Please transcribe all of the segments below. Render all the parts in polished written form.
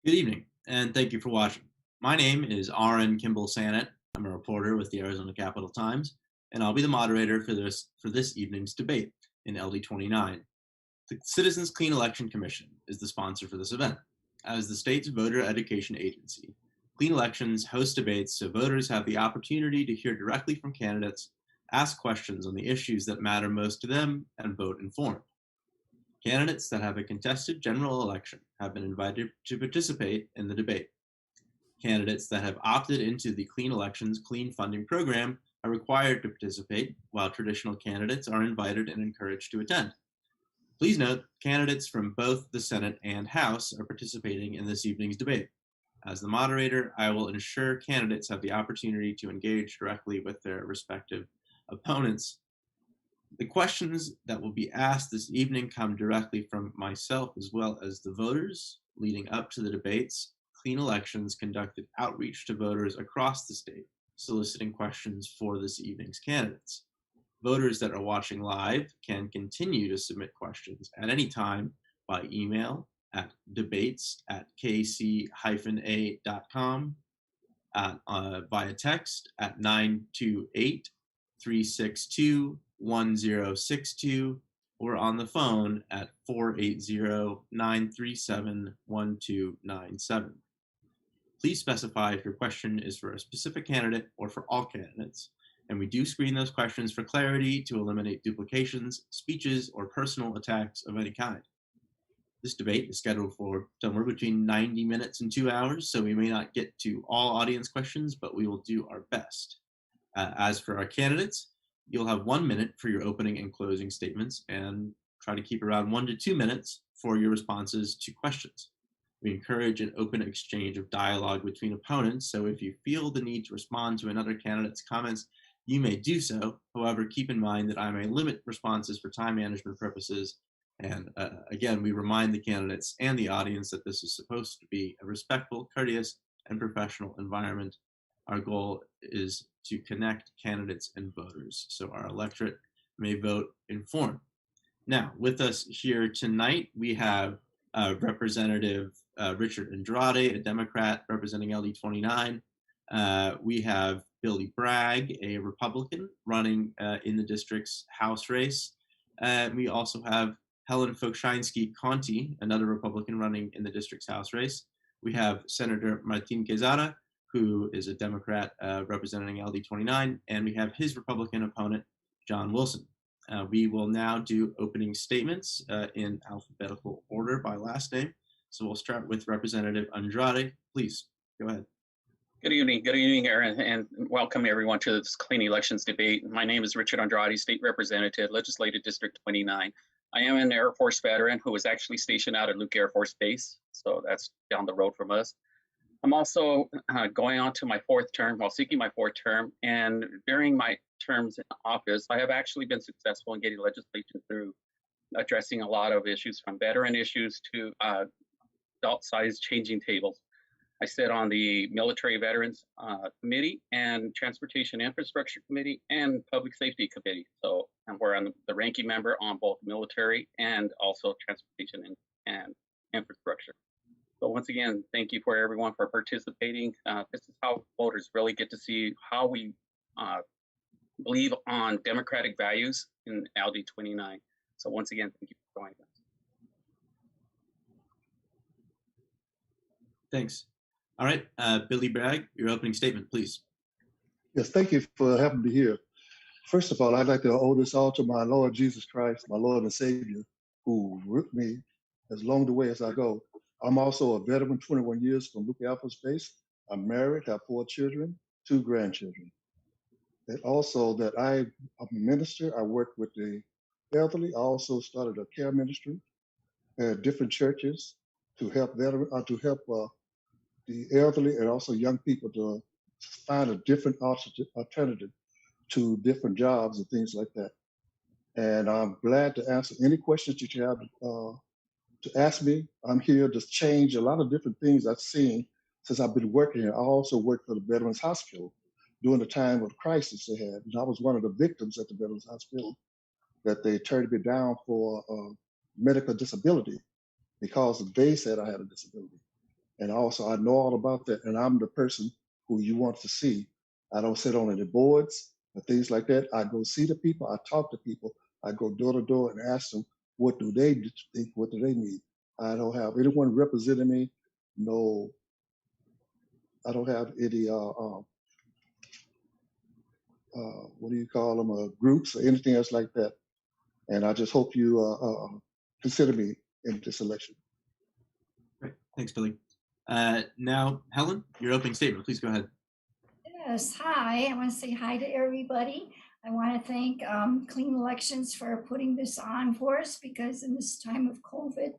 Good evening, and thank you for watching. My name is Arren Kimbel-Sannit. I'm a reporter with the Arizona Capitol Times, and I'll be the moderator for this evening's debate in LD29. The Citizens Clean Election Commission is the sponsor for this event. As the state's voter education agency, Clean Elections hosts debates so voters have the opportunity to hear directly from candidates, ask questions on the issues that matter most to them, and vote informed. Candidates that have a contested general election have been invited to participate in the debate. Candidates that have opted into the Clean Elections Clean Funding Program are required to participate, while traditional candidates are invited and encouraged to attend. Please note, candidates from both the Senate and House are participating in this evening's debate. As the moderator, I will ensure candidates have the opportunity to engage directly with their respective opponents. The questions that will be asked this evening come directly from myself as well as the voters. Leading up to the debates, Clean Elections conducted outreach to voters across the state, soliciting questions for this evening's candidates. Voters that are watching live can continue to submit questions at any time by email at debates@kc-a.com, via text at 928-362-1062, or on the phone at 480-937-1297. Please specify if your question is for a specific candidate or for all candidates, and we do screen those questions for clarity to eliminate duplications, speeches, or personal attacks of any kind. This debate is scheduled for somewhere between 90 minutes and 2 hours, so we may not get to all audience questions, but we will do our best. As for our candidates, you'll have 1 minute for your opening and closing statements, and try to keep around 1 to 2 minutes for your responses to questions. We encourage an open exchange of dialogue between opponents, so if you feel the need to respond to another candidate's comments, you may do so. However, keep in mind that I may limit responses for time management purposes. And again, we remind the candidates and the audience that this is supposed to be a respectful, courteous, and professional environment. Our goal is to connect candidates and voters so our electorate may vote informed. Now, with us here tonight, we have Representative Richard Andrade, a Democrat representing LD29. We have Billy Bragg, a Republican running in the district's House race. We also have Helen Fokszanskyj-Conti, another Republican running in the district's House race. We have Senator Martin Quezada, who is a Democrat representing LD29, and we have his Republican opponent, John Wilson. We will now do opening statements in alphabetical order by last name. So we'll start with Representative Andrade. Please, go ahead. Good evening, Arren, and welcome everyone to this clean elections debate. My name is Richard Andrade, State Representative, Legislative District 29. I am an Air Force veteran who was actually stationed out at Luke Air Force Base, so that's down the road from us. I'm also going on to my fourth term, while seeking my fourth term, and during my terms in office, I have actually been successful in getting legislation through, addressing a lot of issues from veteran issues to adult size changing tables. I sit on the Military Veterans Committee and Transportation Infrastructure Committee and Public Safety Committee. So we're on the ranking member on both military and also transportation and infrastructure. So once again, thank you for everyone for participating. This is how voters really get to see how we believe on democratic values in LD29. So once again, thank you for joining us. Thanks. All right, Billy Bragg, your opening statement, please. Yes, thank you for having me here. First of all, I'd like to owe this all to my Lord Jesus Christ, my Lord and Savior, who with me as long the way as I go. I'm also a veteran, 21 years from Luke Air Force Base. I'm married, have 4 children, 2 grandchildren. And also that I'm a minister. I work with the elderly. I also started a care ministry at different churches to help the elderly and also young people to find a different alternative to different jobs and things like that. And I'm glad to answer any questions that you have to ask me. I'm here to change a lot of different things I've seen since I've been working here. I also worked for the Veterans Hospital during the time of the crisis they had. And I was one of the victims at the Veterans Hospital that they turned me down for medical disability because they said I had a disability. And also, I know all about that, and I'm the person who you want to see. I don't sit on any boards or things like that. I go see the people. I talk to people. I go door to door and ask them, what do they think? What do they need? I don't have anyone representing me. No, I don't have any, what do you call them, groups or anything else like that. And I just hope you consider me in this election. Great. Thanks, Billy. Now, Helen, your opening statement. Please go ahead. Yes, hi. I want to say hi to everybody. I want to thank Clean Elections for putting this on for us, because in this time of COVID,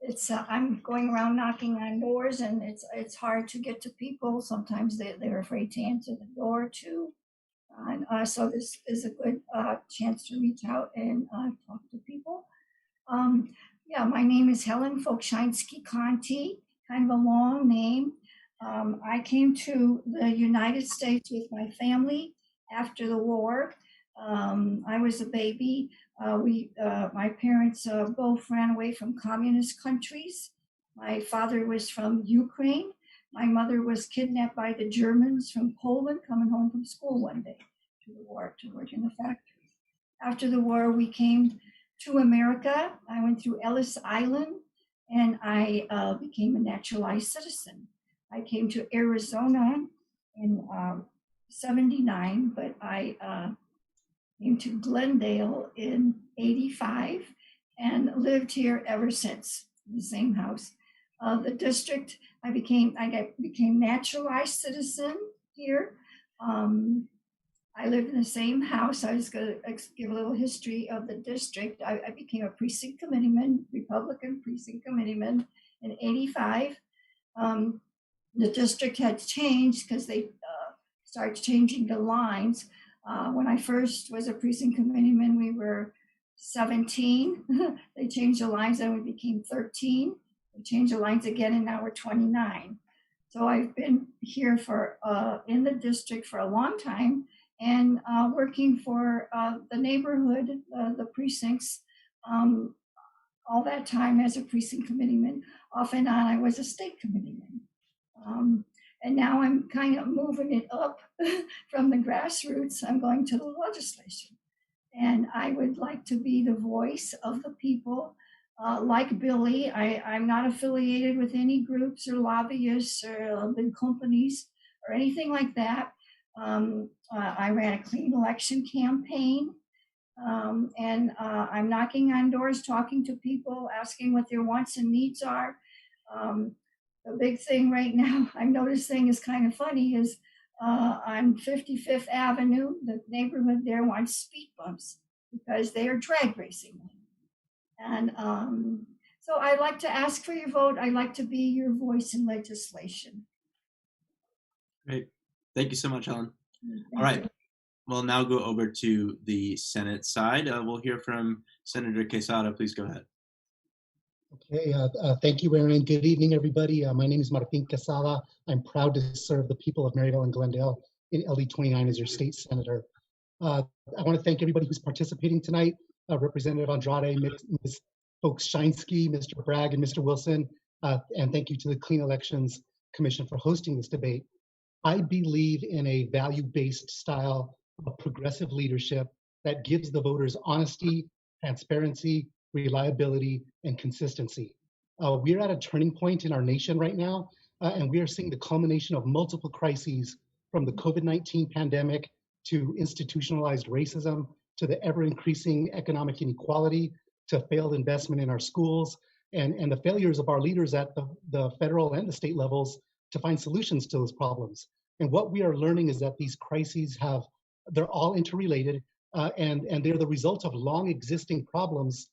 it's I'm going around knocking on doors, and it's hard to get to people. Sometimes they're afraid to answer the door too. And so this is a good chance to reach out and talk to people. Yeah, my name is Helen Fokszanskyj-Conti, kind of a long name. I came to the United States with my family after the war. I was a baby. My parents both ran away from communist countries. My father was from Ukraine. My mother was kidnapped by the Germans from Poland, coming home from school one day to the war to work in the factory. After the war, we came to America. I went through Ellis Island, and I became a naturalized citizen. I came to Arizona in 79, but I came to Glendale in 85 and lived here ever since, in the same house. The district, I became naturalized citizen here. I live in the same house. I was going to give a little history of the district. I became a precinct committeeman, Republican precinct committeeman in 85. The district had changed because they started changing the lines. When I first was a precinct committeeman, we were 17. They changed the lines and we became 13. They changed the lines again and now we're 29. So I've been here for in the district for a long time and working for the neighborhood, the precincts, all that time as a precinct committeeman. Off and on, I was a state committeeman. And now I'm kind of moving it up from the grassroots. I'm going to the legislation. And I would like to be the voice of the people. Like Billy, I'm not affiliated with any groups or lobbyists or big companies or anything like that. I ran a clean election campaign. And I'm knocking on doors, talking to people, asking what their wants and needs are. The big thing right now I'm noticing is kind of funny is on 55th Avenue, the neighborhood there wants speed bumps because they are drag racing. And so I'd like to ask for your vote. I'd like to be your voice in legislation. Great. Thank you so much, Helen. Thank All right. you. We'll now go over to the Senate side. We'll hear from Senator Quezada. Please go ahead. Okay, thank you, Arren. Good evening, everybody. My name is Martin Quezada. I'm proud to serve the people of Maryville and Glendale in LD29 as your state senator. I want to thank everybody who's participating tonight, Representative Andrade, Ms. Fokszanskyj, Mr. Bragg, and Mr. Wilson, and thank you to the Clean Elections Commission for hosting this debate. I believe in a value-based style of progressive leadership that gives the voters honesty, transparency, reliability, and consistency. We're at a turning point in our nation right now, and we are seeing the culmination of multiple crises, from the COVID-19 pandemic to institutionalized racism, to the ever-increasing economic inequality, to failed investment in our schools, and the failures of our leaders at the federal and the state levels to find solutions to those problems. And what we are learning is that these crises they're all interrelated, and they're the result of long existing problems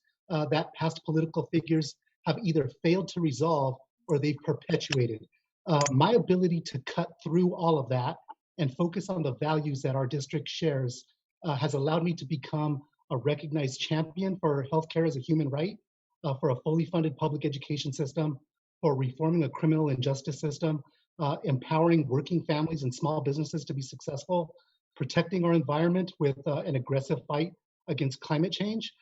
that past political figures have either failed to resolve or they've perpetuated. My ability to cut through all of that and focus on the values that our district shares has allowed me to become a recognized champion for healthcare as a human right, for a fully funded public education system, for reforming a criminal and justice system, empowering working families and small businesses to be successful, protecting our environment with an aggressive fight against climate change,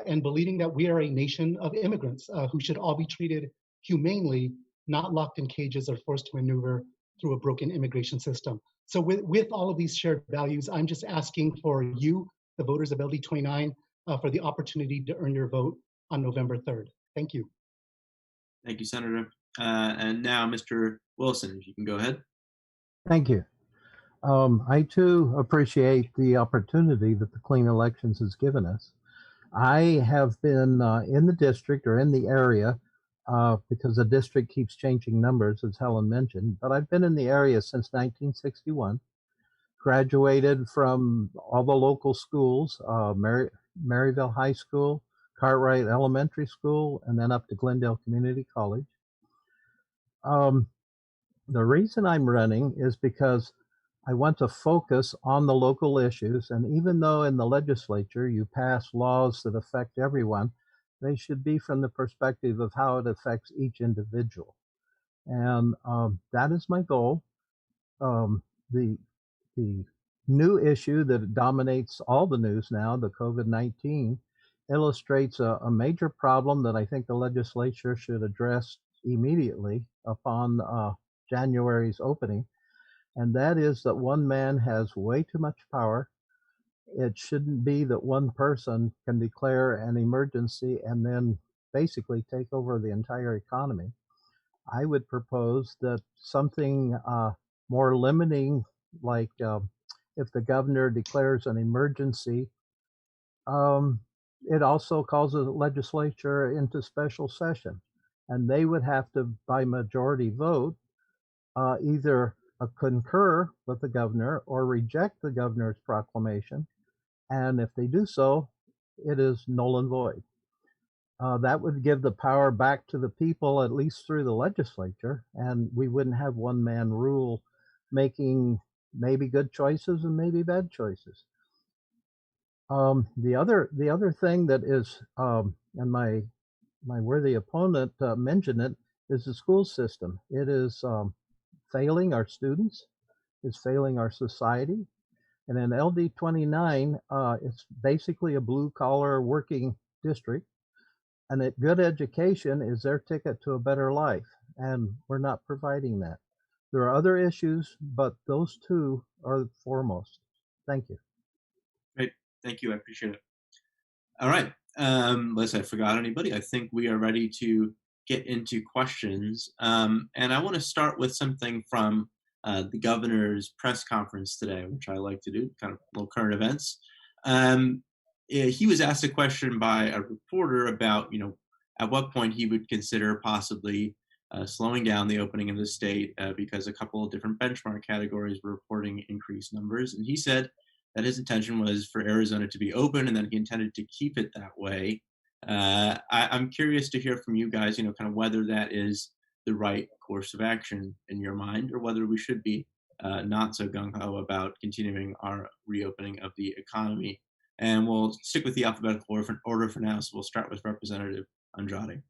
and believing that we are a nation of immigrants who should all be treated humanely not locked in cages or forced to maneuver through a broken immigration system. So with all of these shared values, I'm just asking for you, the voters of LD29, for the opportunity to earn your vote on November 3rd. Thank you. Thank you, Senator. And now, Mr. Wilson, if you can go ahead. Thank you. I too appreciate the opportunity that the Clean Elections has given us. I have been in the district or in the area because the district keeps changing numbers, as Helen mentioned, but I've been in the area since 1961, graduated from all the local schools, Maryville High School, Cartwright Elementary School, and then up to Glendale Community College. The reason I'm running is because I want to focus on the local issues, and even though in the legislature you pass laws that affect everyone, they should be from the perspective of how it affects each individual. And that is my goal. The new issue that dominates all the news now, the COVID-19, illustrates a major problem that I think the legislature should address immediately upon January's opening. And that is that one man has way too much power. It shouldn't be that one person can declare an emergency and then basically take over the entire economy. I would propose that something more limiting, like if the governor declares an emergency, it also calls the legislature into special session. And they would have to, by majority vote, either concur with the governor or reject the governor's proclamation. And if they do so, it is null and void. That would give the power back to the people, at least through the legislature, and we wouldn't have one man rule making maybe good choices and maybe bad choices. The other thing that is, and my worthy opponent mentioned it, is the school system. It is failing our students, it's failing our society. And in LD29, it's basically a blue-collar working district, and a good education is their ticket to a better life, and we're not providing that. There are other issues, but those two are foremost. Thank you. Great, thank you, I appreciate it. All right, unless I forgot anybody, I think we are ready to get into questions. And I want to start with something from the governor's press conference today, which I like to do, kind of little current events. He was asked a question by a reporter about, at what point he would consider possibly slowing down the opening of the state because a couple of different benchmark categories were reporting increased numbers. And he said that his intention was for Arizona to be open and that he intended to keep it that way. I'm curious to hear from you guys, kind of whether that is the right course of action in your mind, or whether we should be not so gung-ho about continuing our reopening of the economy. And we'll stick with the alphabetical order for now, so we'll start with Representative Andrade.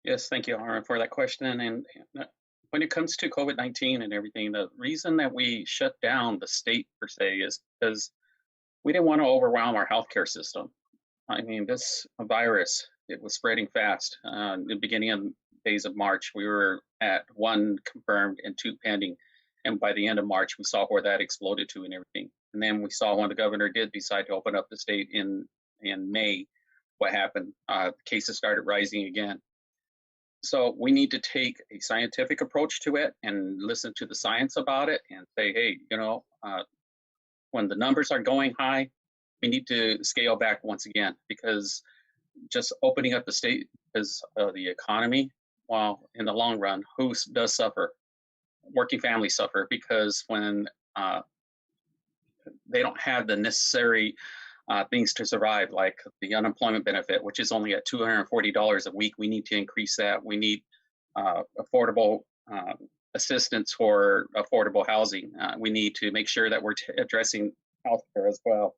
Yes, thank you, Arren, for that question. And when it comes to COVID-19 and everything, the reason that we shut down the state, per se, is because we didn't want to overwhelm our healthcare system. I mean, this virus, it was spreading fast. In the beginning of days of March, we were at 1 confirmed and 2 pending. And by the end of March, we saw where that exploded to and everything. And then we saw when the governor did decide to open up the state in May, what happened. Cases started rising again. So we need to take a scientific approach to it and listen to the science about it and say, hey, when the numbers are going high, we need to scale back once again, because just opening up the state because of the economy, well, in the long run, who does suffer? Working families suffer, because when they don't have the necessary things to survive, like the unemployment benefit, which is only at $240 a week. We need to increase that. We need affordable assistance for affordable housing. We need to make sure that we're addressing healthcare as well.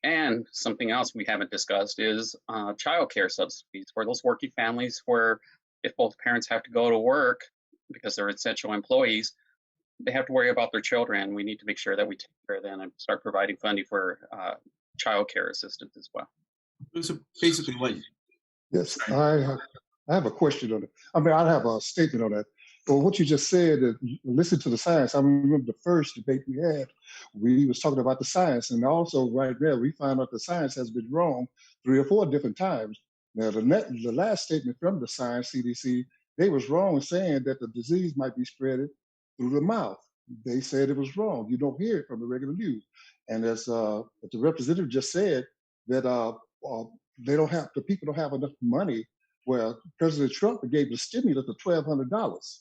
And something else we haven't discussed is child care subsidies for those working families where if both parents have to go to work because they're essential employees, they have to worry about their children. We need to make sure that we take care of them and start providing funding for child care assistance as well. So basically what Yes, I have a question on it. I mean, I have a statement on that. Well, what you just said, listen to the science. I remember the first debate we had, we was talking about the science, and also right there, we found out the science has been wrong 3 or 4 different times. Now, the last statement from the science, CDC, they was wrong in saying that the disease might be spread through the mouth. They said it was wrong. You don't hear it from the regular news. And as the representative just said, that the people don't have enough money. Well, President Trump gave the stimulus of $1,200.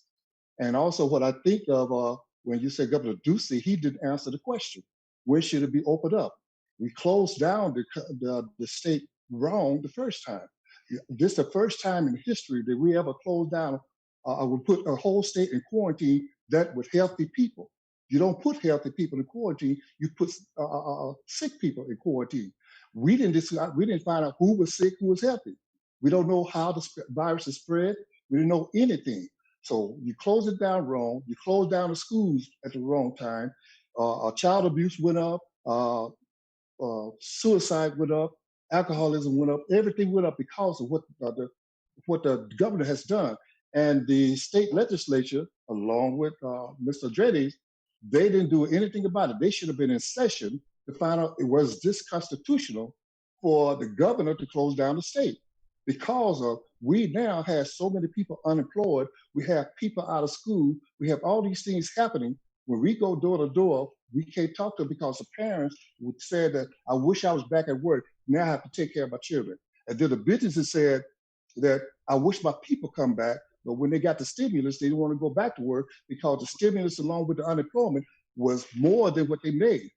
And also what I think of when you said Governor Ducey, he didn't answer the question. Where should it be opened up? We closed down the state wrong the first time. This is the first time in history that we ever closed down, we put a whole state in quarantine that with healthy people. You don't put healthy people in quarantine, you put sick people in quarantine. We didn't find out who was sick, who was healthy. We don't know how the virus is spread. We didn't know anything. So you close it down wrong. You close down the schools at the wrong time. Child abuse went up. Suicide went up. Alcoholism went up. Everything went up because of what the governor has done. And the state legislature, along with Mr. Andrade, they didn't do anything about it. They should have been in session to find out was this constitutional for the governor to close down the state, because we now have so many people unemployed. We have people out of school. We have all these things happening. When we go door to door, we can't talk to them because the parents would say that, I wish I was back at work. Now I have to take care of my children. And then the businesses said that, I wish my people come back. But when they got the stimulus, they didn't want to go back to work because the stimulus along with the unemployment was more than what they made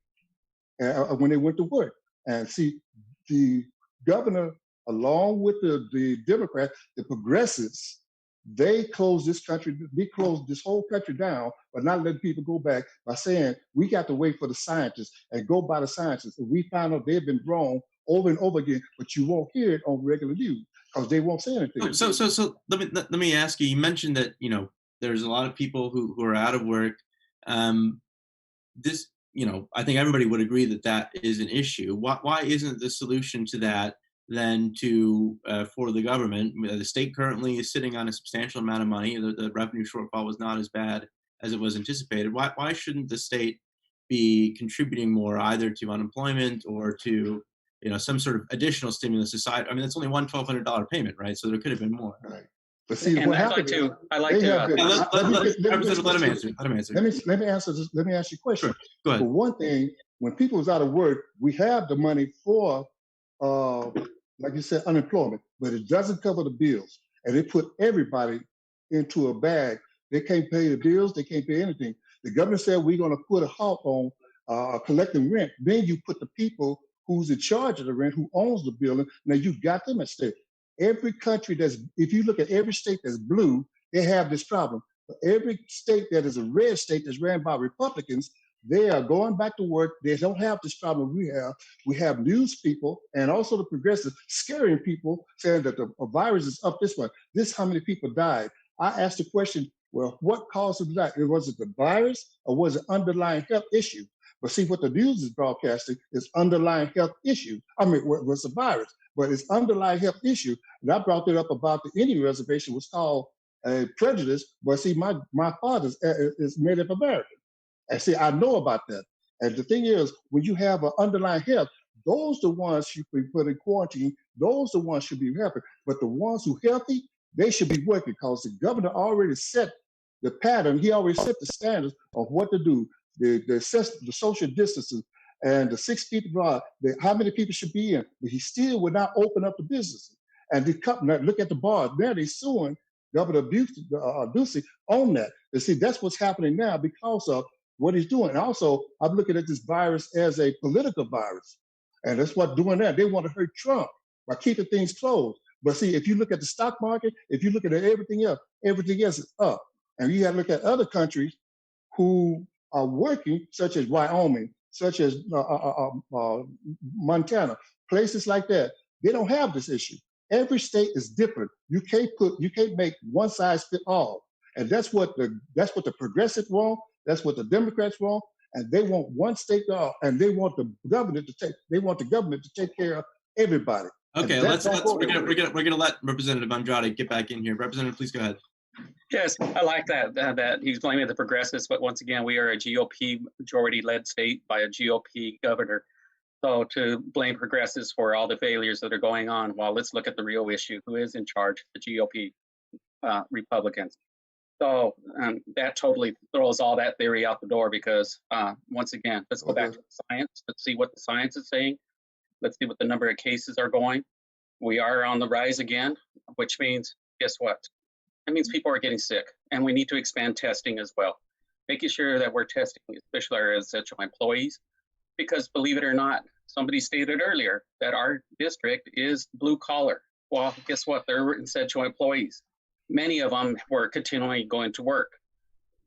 when they went to work. And see, the governor, along with the Democrats, the progressives, they closed this country, they closed this whole country down by not letting people go back, by saying, we got to wait for the scientists and go by the scientists. And we found out they've been wrong over and over again, but you won't hear it on regular news because they won't say anything. So let me ask you, you mentioned that, there's a lot of people who are out of work. This, I think everybody would agree that that is an issue. Why isn't the solution to that then for the government? The state currently is sitting on a substantial amount of money. The revenue shortfall was not as bad as it was anticipated. Why shouldn't the state be contributing more, either to unemployment or to some sort of additional stimulus aside? I mean, it's only one $1,200 payment, right? So there could have been more. Right. But see, and what I'd happened? like to. Let him answer. Let me answer this. Let me ask you a question. Sure. Go ahead. For one thing, when people was out of work, we have the money for, like you said, unemployment, but it doesn't cover the bills, and they put everybody into a bag. They can't pay the bills. They can't pay anything. The governor said we're going to put a halt on collecting rent. Then you put the people who's in charge of the rent, who owns the building. Now you got them at stake. Every country if you look at every state that's blue, they have this problem. But every state that is a red state that's ran by Republicans, they are going back to work. They don't have this problem we have. We have news people and also the progressives scaring people, saying that the virus is up this way. This is how many people died. I asked the question, well, what caused them to die? Was it the virus or was it underlying health issue? But see, what the news is broadcasting is underlying health issue. I mean, what's the virus? But it's underlying health issue. And I brought it up about the Indian reservation was called a prejudice. But see, my father is Native American. And see, I know about that. And the thing is, when you have an underlying health, those the ones should be put in quarantine. Those the ones should be helping. But the ones who healthy, they should be working because the governor already set the pattern. He already set the standards of what to do. The social distancing and the 6 feet abroad, how many people should be in, but he still would not open up the businesses. And the company, look at the bars, now they're suing Governor Ducey on that. And see, that's what's happening now because of what he's doing. And also, I'm looking at this virus as a political virus. And that's what doing that. They want to hurt Trump by keeping things closed. But see, if you look at the stock market, if you look at everything else is up. And you got to look at other countries who are working, such as Wyoming, such as Montana, places like that. They don't have this issue. Every state is different. You can't make one size fit all. And that's what the progressives want. That's what the Democrats want. And they want one state and they want the government to take care of everybody. Okay, That's we're gonna let Representative Andrade get back in here. Representative, please go ahead. Yes, I like that he's blaming the progressives, but once again, we are a GOP majority-led state by a GOP governor. So to blame progressives for all the failures that are going on, well, let's look at the real issue. Who is in charge? The GOP Republicans. So that totally throws all that theory out the door because once again, let's go back to the science. Let's see what the science is saying. Let's see what the number of cases are going. We are on the rise again, which means, guess what? That means people are getting sick, and we need to expand testing as well. Making sure that we're testing, especially our essential employees, because believe it or not, somebody stated earlier that our district is blue collar. Well, guess what? They're essential employees. Many of them were continually going to work.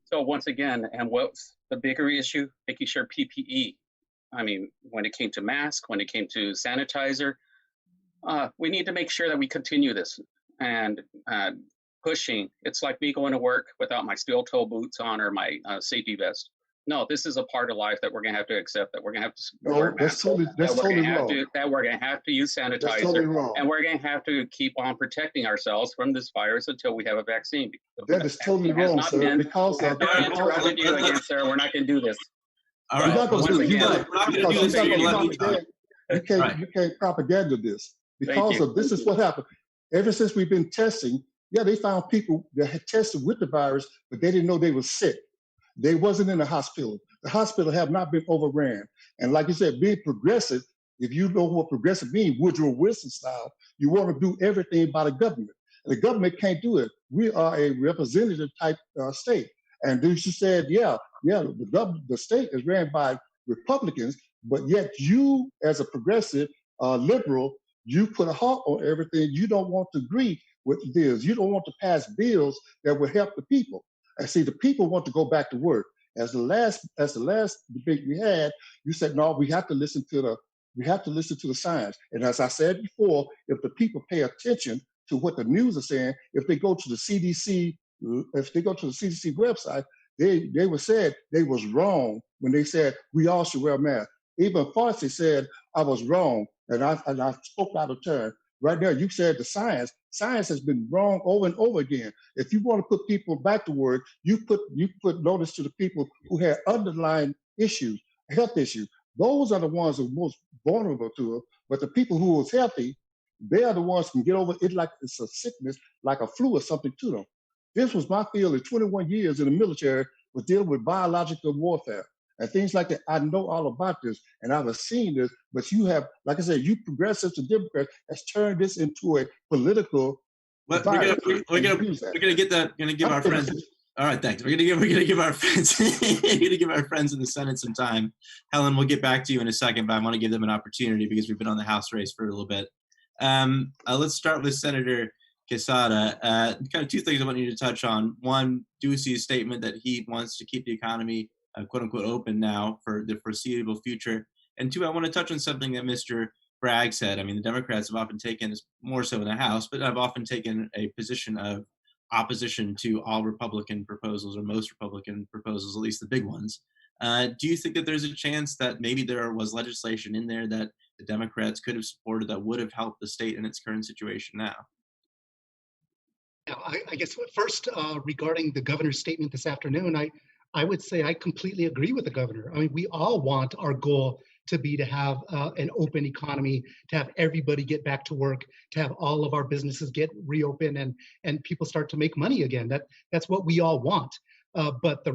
So once again, and what's the bigger issue? Making sure PPE. I mean, when it came to masks, when it came to sanitizer, we need to make sure that we continue this and pushing. It's like me going to work without my steel toe boots on or my safety vest. No, this is a part of life that we're going to have to accept, that we're going to have to wear masks, that we're going to have to use sanitizer, and we're going to have to keep on protecting ourselves from this virus until we have a vaccine. That is totally wrong, sir. Because interrupted you again, sir. We're not going to do this. All right. You can't propaganda this because of this is what happened. Ever since we've been testing, yeah, they found people that had tested with the virus, but they didn't know they were sick. They wasn't in the hospital. The hospital have not been overran. And like you said, being progressive, if you know what progressive means, Woodrow Wilson style, you want to do everything by the government. And the government can't do it. We are a representative type state. And then she said, the state is ran by Republicans, but yet you, as a progressive liberal, you put a halt on everything. You don't want to agree with bills. You don't want to pass bills that will help the people. And see, the people want to go back to work. As the last debate we had, you said, no, we have to listen to the science. And as I said before, if the people pay attention to what the news is saying, if they go to the CDC website, they were said they was wrong when they said we all should wear masks. Even Fauci said I was wrong, and I spoke out of turn. Right now, you said the science has been wrong over and over again. If you want to put people back to work, you put notice to the people who had underlying issues, health issues. Those are the ones who are most vulnerable to it. But the people who was healthy, they are the ones who can get over it like it's a sickness, like a flu or something to them. This was my field in 21 years in the military, was dealing with biological warfare and things like that. I know all about this, and I've seen this, but you have, like I said, you progressives and Democrats has turned this into a political. We're gonna give our friends. All right, thanks. We're gonna give our friends in the Senate some time. Helen, we'll get back to you in a second, but I want to give them an opportunity because we've been on the House race for a little bit. Let's start with Senator Quezada. Kind of two things I want you to touch on. One, Ducey's statement that he wants to keep the economy quote unquote open now for the foreseeable future. And two, I want to touch on something that Mr. Bragg said. I mean, the Democrats have often taken, more so in the House, but have often taken a position of opposition to all Republican proposals, or most Republican proposals, at least the big ones. Do you think that there's a chance that maybe there was legislation in there that the Democrats could have supported that would have helped the state in its current situation now? I guess first, regarding the governor's statement this afternoon, I would say I completely agree with the governor. I mean, we all want our goal to be to have an open economy, to have everybody get back to work, to have all of our businesses get reopened and people start to make money again. That's what we all want. But the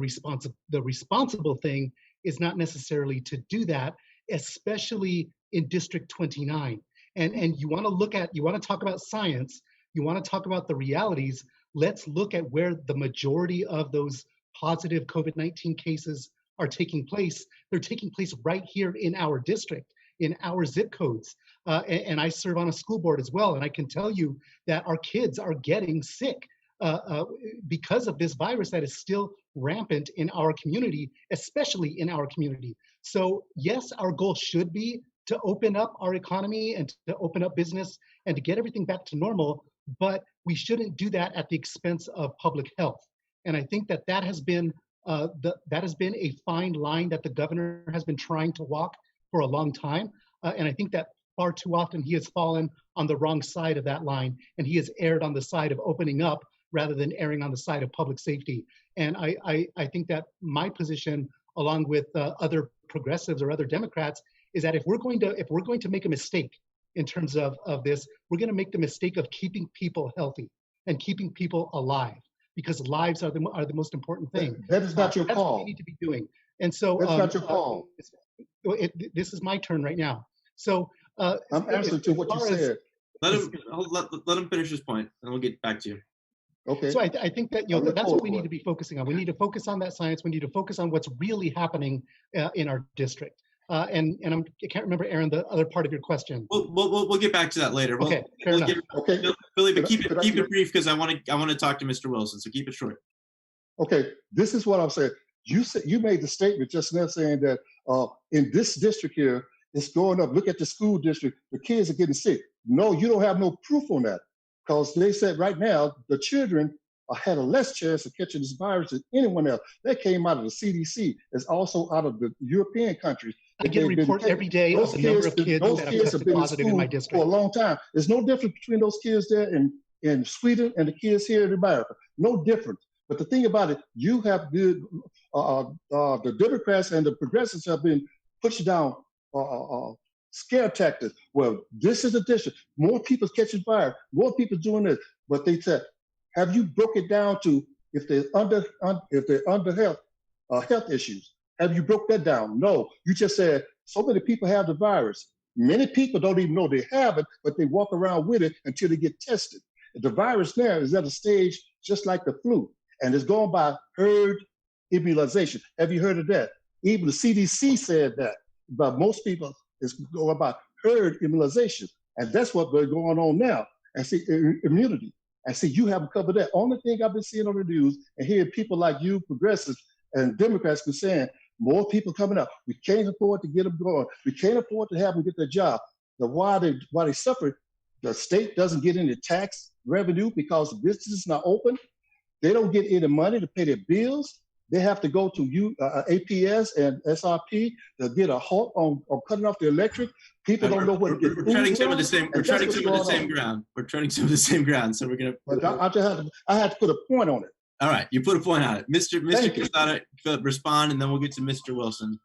responsible thing is not necessarily to do that, especially in District 29. And you want to talk about science, you want to talk about the realities. Let's look at where the majority of those positive COVID-19 cases are taking place. They're taking place right here in our district, in our zip codes. And I serve on a school board as well. And I can tell you that our kids are getting sick because of this virus that is still rampant in our community, especially in our community. So yes, our goal should be to open up our economy and to open up business and to get everything back to normal, but we shouldn't do that at the expense of public health. And I think that has been a fine line that the governor has been trying to walk for a long time. And I think that far too often he has fallen on the wrong side of that line, and he has erred on the side of opening up rather than erring on the side of public safety. And I think that my position, along with other progressives or other Democrats, is that if we're going to make a mistake in terms of this, we're going to make the mistake of keeping people healthy and keeping people alive, because lives are the most important thing. That is not your That's call. what we need to be doing. And so That's not your call. This is my turn right now. So I'm answering to what you said. Let him finish his point, and we'll get back to you. Okay. So I think that I look that's forward what we to need it. to be focusing on. We need to focus on that science. We need to focus on what's really happening in our district. And I can't remember, Arren, the other part of your question. We'll get back to that later. Okay, fair enough. Okay. Billy, but keep Could I- it brief, because I want to talk to Mr. Wilson. So keep it short. Okay. This is what I'm saying. You made the statement just now saying that in this district here, it's going up. Look at the school district. The kids are getting sick. No, you don't have no proof on that, because they said right now the children had a less chance of catching this virus than anyone else. That came out of the CDC. It's also out of the European countries. I get a report every day of the number of kids that have tested positive in my district for a long time. There's no difference between those kids there in Sweden and the kids here in America. No difference. But the thing about it, you have the Democrats and the progressives have been pushed down scare tactics. Well, this is a district. More people catching fire. More people doing this. But they said, have you broke it down to if they're under health issues? Have you broke that down? No. You just said so many people have the virus. Many people don't even know they have it, but they walk around with it until they get tested. The virus now is at a stage just like the flu, and it's going by herd immunization. Have you heard of that? Even the CDC said that. But most people, it's going by herd immunization, and that's what we're going on now. And see, immunity. And see, you haven't covered that. Only thing I've been seeing on the news and hearing people like you, progressives and Democrats, be saying, more people coming up. We can't afford to get them going. We can't afford to have them get their job. Why they suffer, the state doesn't get any tax revenue because the business is not open. They don't get any money to pay their bills. They have to go to APS and SRP to get a halt on cutting off the electric. People don't know where to get. We're treading some of the same. We're treading some of the same ground. We're treading some of the same ground. So we're gonna. But I had to put a point on it. All right, you put a point on it, Mr. Quezada, respond, and then we'll get to Mr. Wilson.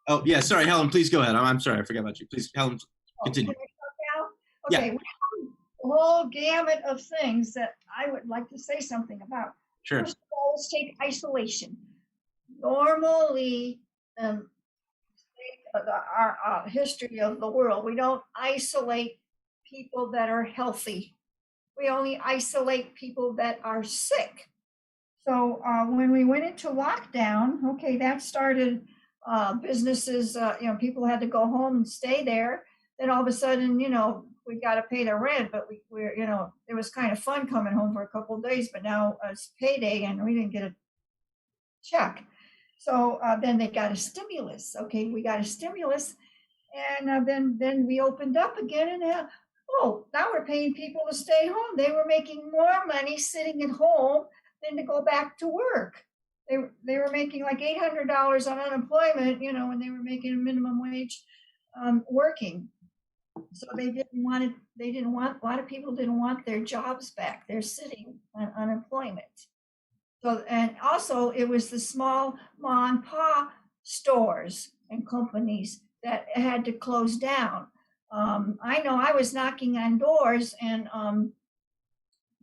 Oh yeah, sorry, Helen. Please go ahead. I'm sorry, I forgot about you. Please, Helen, continue. Okay, we have a whole gamut of things that I would like to say something about. Sure. First of all, let's take isolation. Normally, our history of the world, we don't isolate people that are healthy. We only isolate people that are sick. So when we went into lockdown, okay, that started businesses, people had to go home and stay there. Then all of a sudden, we got to pay the rent, but we're it was kind of fun coming home for a couple of days, but now it's payday and we didn't get a check. So then they got a stimulus. Okay, we got a stimulus, and then we opened up again, and now we're paying people to stay home. They were making more money sitting at home than to go back to work. They were making like $800 on unemployment, when they were making a minimum wage working. So a lot of people didn't want their jobs back. They're sitting on unemployment. So, and also it was the small mom and pop stores and companies that had to close down. I know I was knocking on doors and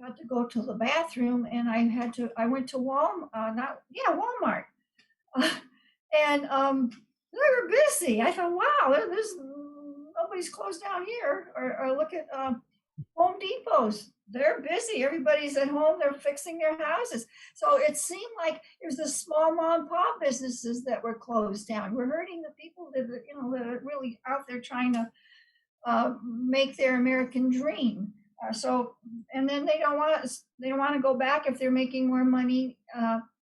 had to go to the bathroom, and I went to Walmart, and they were busy. I thought, wow, there's nobody's closed down here. Or look at Home Depots. They're busy. Everybody's at home. They're fixing their houses. So it seemed like it was the small mom and pop businesses that were closed down. We're hurting the people that are really out there trying to make their American dream. And then they don't want to go back if they're making more money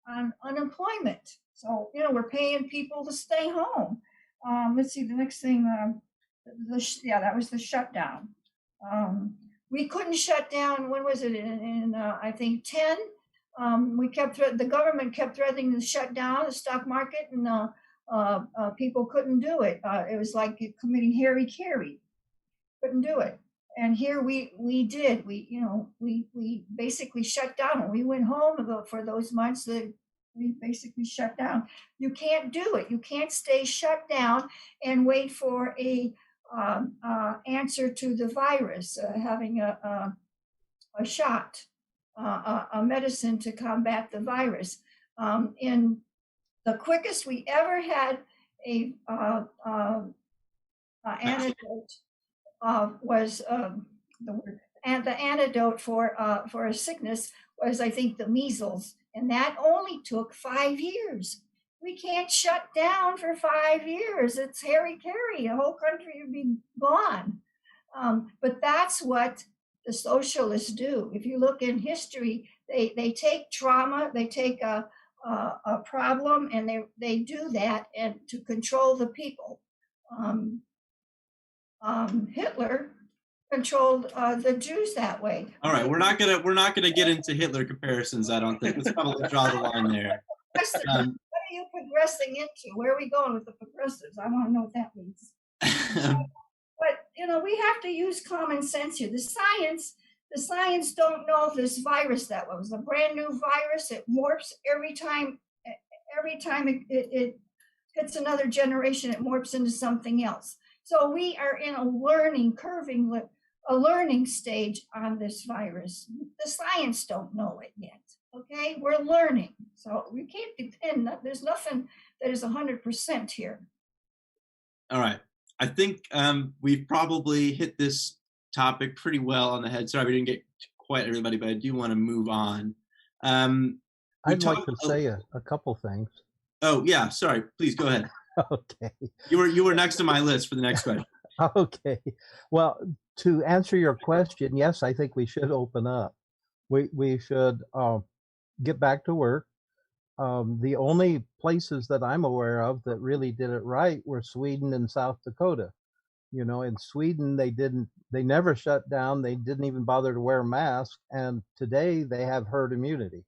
on unemployment. So we're paying people to stay home. Let's see the next thing. That was the shutdown. We couldn't shut down. When was it? In I think 10. The government kept threatening to shut down the stock market, and people couldn't do it. It was like committing hara-kiri. couldn't do it. And here we did. We basically shut down. When we went home for those months that we basically shut down. You can't do it. You can't stay shut down and wait for a answer to the virus, having a shot, a medicine to combat the virus. In the quickest we ever had a antidote was the word, and the antidote for a sickness was, I think, the measles, and that only took 5 years. We can't shut down for 5 years. It's hairy-carry. The whole country would be gone. But that's what the socialists do. If you look in history, they take trauma, they take a problem, and they do that and to control the people. Hitler controlled the Jews that way. All right, we're not gonna get into Hitler comparisons. I don't think. Let's probably draw the line there. What are you progressing into? Where are we going with the progressives? I want to know what that means. But we have to use common sense here. The science don't know if this virus that was a brand new virus. It morphs every time. Every time it hits another generation, it morphs into something else. So we are in a learning stage on this virus. The science don't know it yet. Okay, we're learning, so we can't depend. There's nothing that is 100% here. All right, I think we've probably hit this topic pretty well on the head. Sorry, we didn't get quite everybody, but I do want to move on. I'd like to say a couple things. Oh yeah, sorry. Please go ahead. Okay. You were next to my list for the next question. Okay. Well, to answer your question, yes, I think we should open up. We should get back to work. The only places that I'm aware of that really did it right were Sweden and South Dakota. In Sweden, they never shut down. They didn't even bother to wear masks. And today they have herd immunity.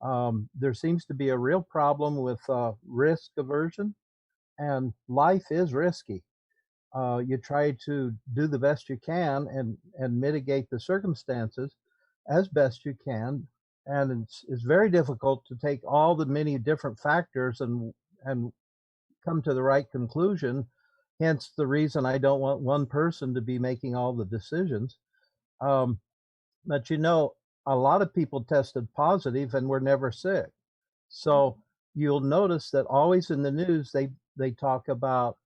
There seems to be a real problem with risk aversion, and life is risky. You try to do the best you can and mitigate the circumstances as best you can. And it's very difficult to take all the many different factors and come to the right conclusion. Hence the reason I don't want one person to be making all the decisions. But a lot of people tested positive and were never sick. So you'll notice that always in the news they talk about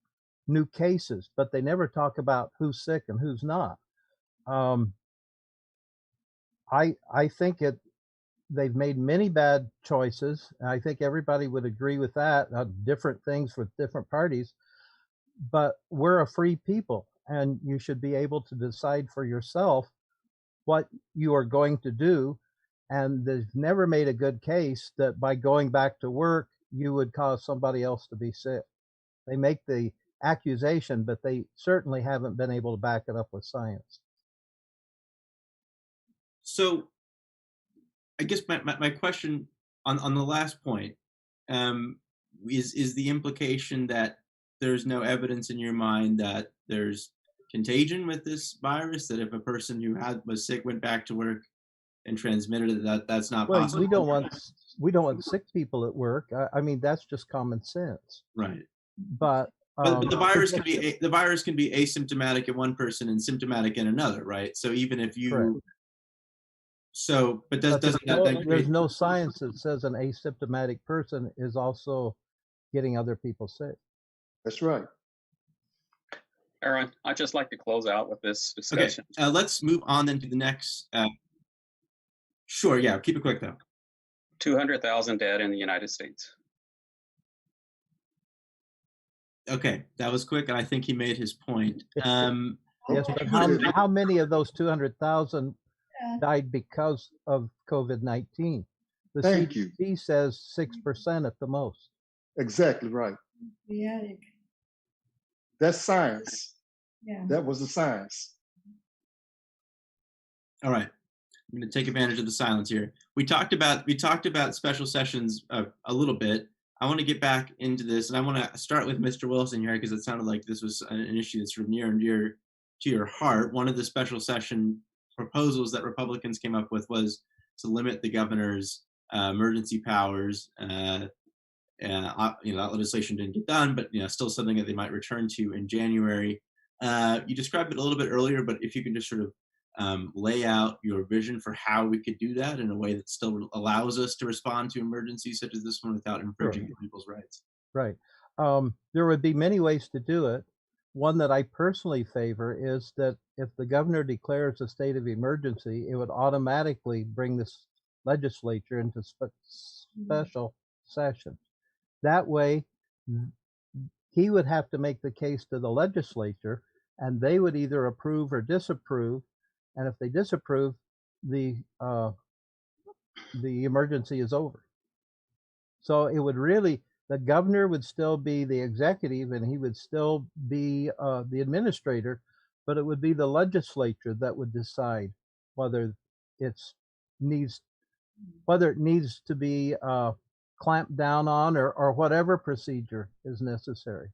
new cases, but they never talk about who's sick and who's not. I think they've made many bad choices. And I think everybody would agree with that. Different things with different parties, but we're a free people, and you should be able to decide for yourself what you are going to do. And they've never made a good case that by going back to work, you would cause somebody else to be sick. They make the accusation, but they certainly haven't been able to back it up with science. So I guess my question on the last point is the implication that there's no evidence in your mind that there's contagion with this virus, that if a person who was sick went back to work and transmitted it, that's not possible? We don't want sick people at work. I mean, that's just common sense. Right. But the virus can be asymptomatic in one person and symptomatic in another, right? So even if you Correct. But doesn't that then there's no science that says an asymptomatic person is also getting other people sick. That's right. Arren, I'd just like to close out with this discussion. Okay, let's move on then to the next. Sure, yeah, keep it quick though. 200,000 dead in the United States. Okay, that was quick, and I think he made his point. Yes, but how many of those 200,000 died because of COVID-19? The CDC says 6% at the most. Exactly right. Yeah. That's science. Yeah. That was the science. All right, I'm going to take advantage of the silence here. We talked about special sessions a little bit. I want to get back into this, and I want to start with Mr. Wilson here because it sounded like this was an issue that's sort of near and dear to your heart. One of the special session proposals that Republicans came up with was to limit the governor's emergency powers. That legislation didn't get done, but still something that they might return to in January. You described it a little bit earlier, but if you can just sort of lay out your vision for how we could do that in a way that still allows us to respond to emergencies such as this one without infringing people's rights. Right. There would be many ways to do it. One that I personally favor is that if the governor declares a state of emergency, it would automatically bring this legislature into special session. That way, he would have to make the case to the legislature, and they would either approve or disapprove. And if they disapprove, the emergency is over. So it would really, the governor would still be the executive, and he would still be the administrator, but it would be the legislature that would decide whether it needs to be clamped down on or whatever procedure is necessary.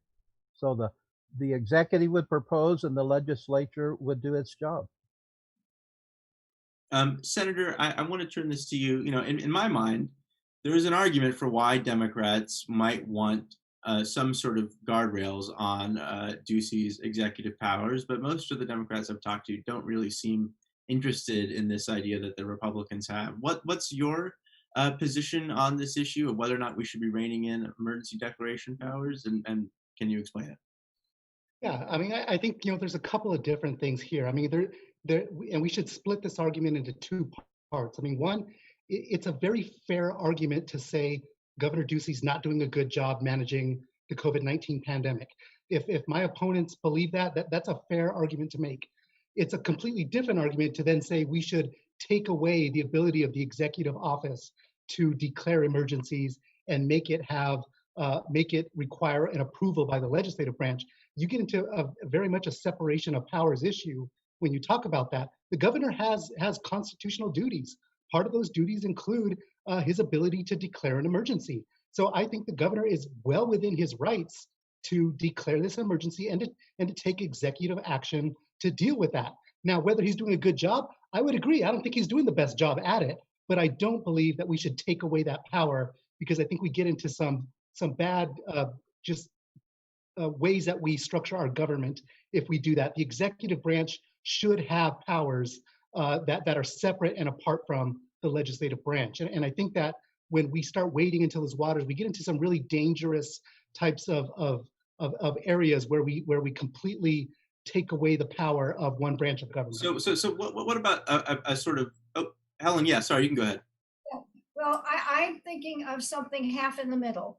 So the executive would propose and the legislature would do its job. Senator, I want to turn this to you. In my mind, there is an argument for why Democrats might want some sort of guardrails on Ducey's executive powers, but most of the Democrats I've talked to don't really seem interested in this idea that the Republicans have. What's your position on this issue of whether or not we should be reining in emergency declaration powers, and can you explain it? Yeah, I mean, I think there's a couple of different things here. I mean, and we should split this argument into two parts. I mean, one, it's a very fair argument to say Governor Ducey's not doing a good job managing the COVID-19 pandemic. If my opponents believe that's a fair argument to make. It's a completely different argument to then say we should take away the ability of the executive office to declare emergencies and make it require an approval by the legislative branch. You get into a very much a separation of powers issue when you talk about that. The governor has constitutional duties. Part of those duties include his ability to declare an emergency. So I think the governor is well within his rights to declare this emergency and to take executive action to deal with that. Now, whether he's doing a good job, I would agree. I don't think he's doing the best job at it, but I don't believe that we should take away that power, because I think we get into some bad ways that we structure our government if we do that. The executive branch should have powers that are separate and apart from the legislative branch. And I think that when we start wading into those waters, we get into some really dangerous types of areas where we completely take away the power of one branch of government. So what about a sort of, Helen, yeah, sorry, you can go ahead. Yeah. Well, I'm thinking of something half in the middle.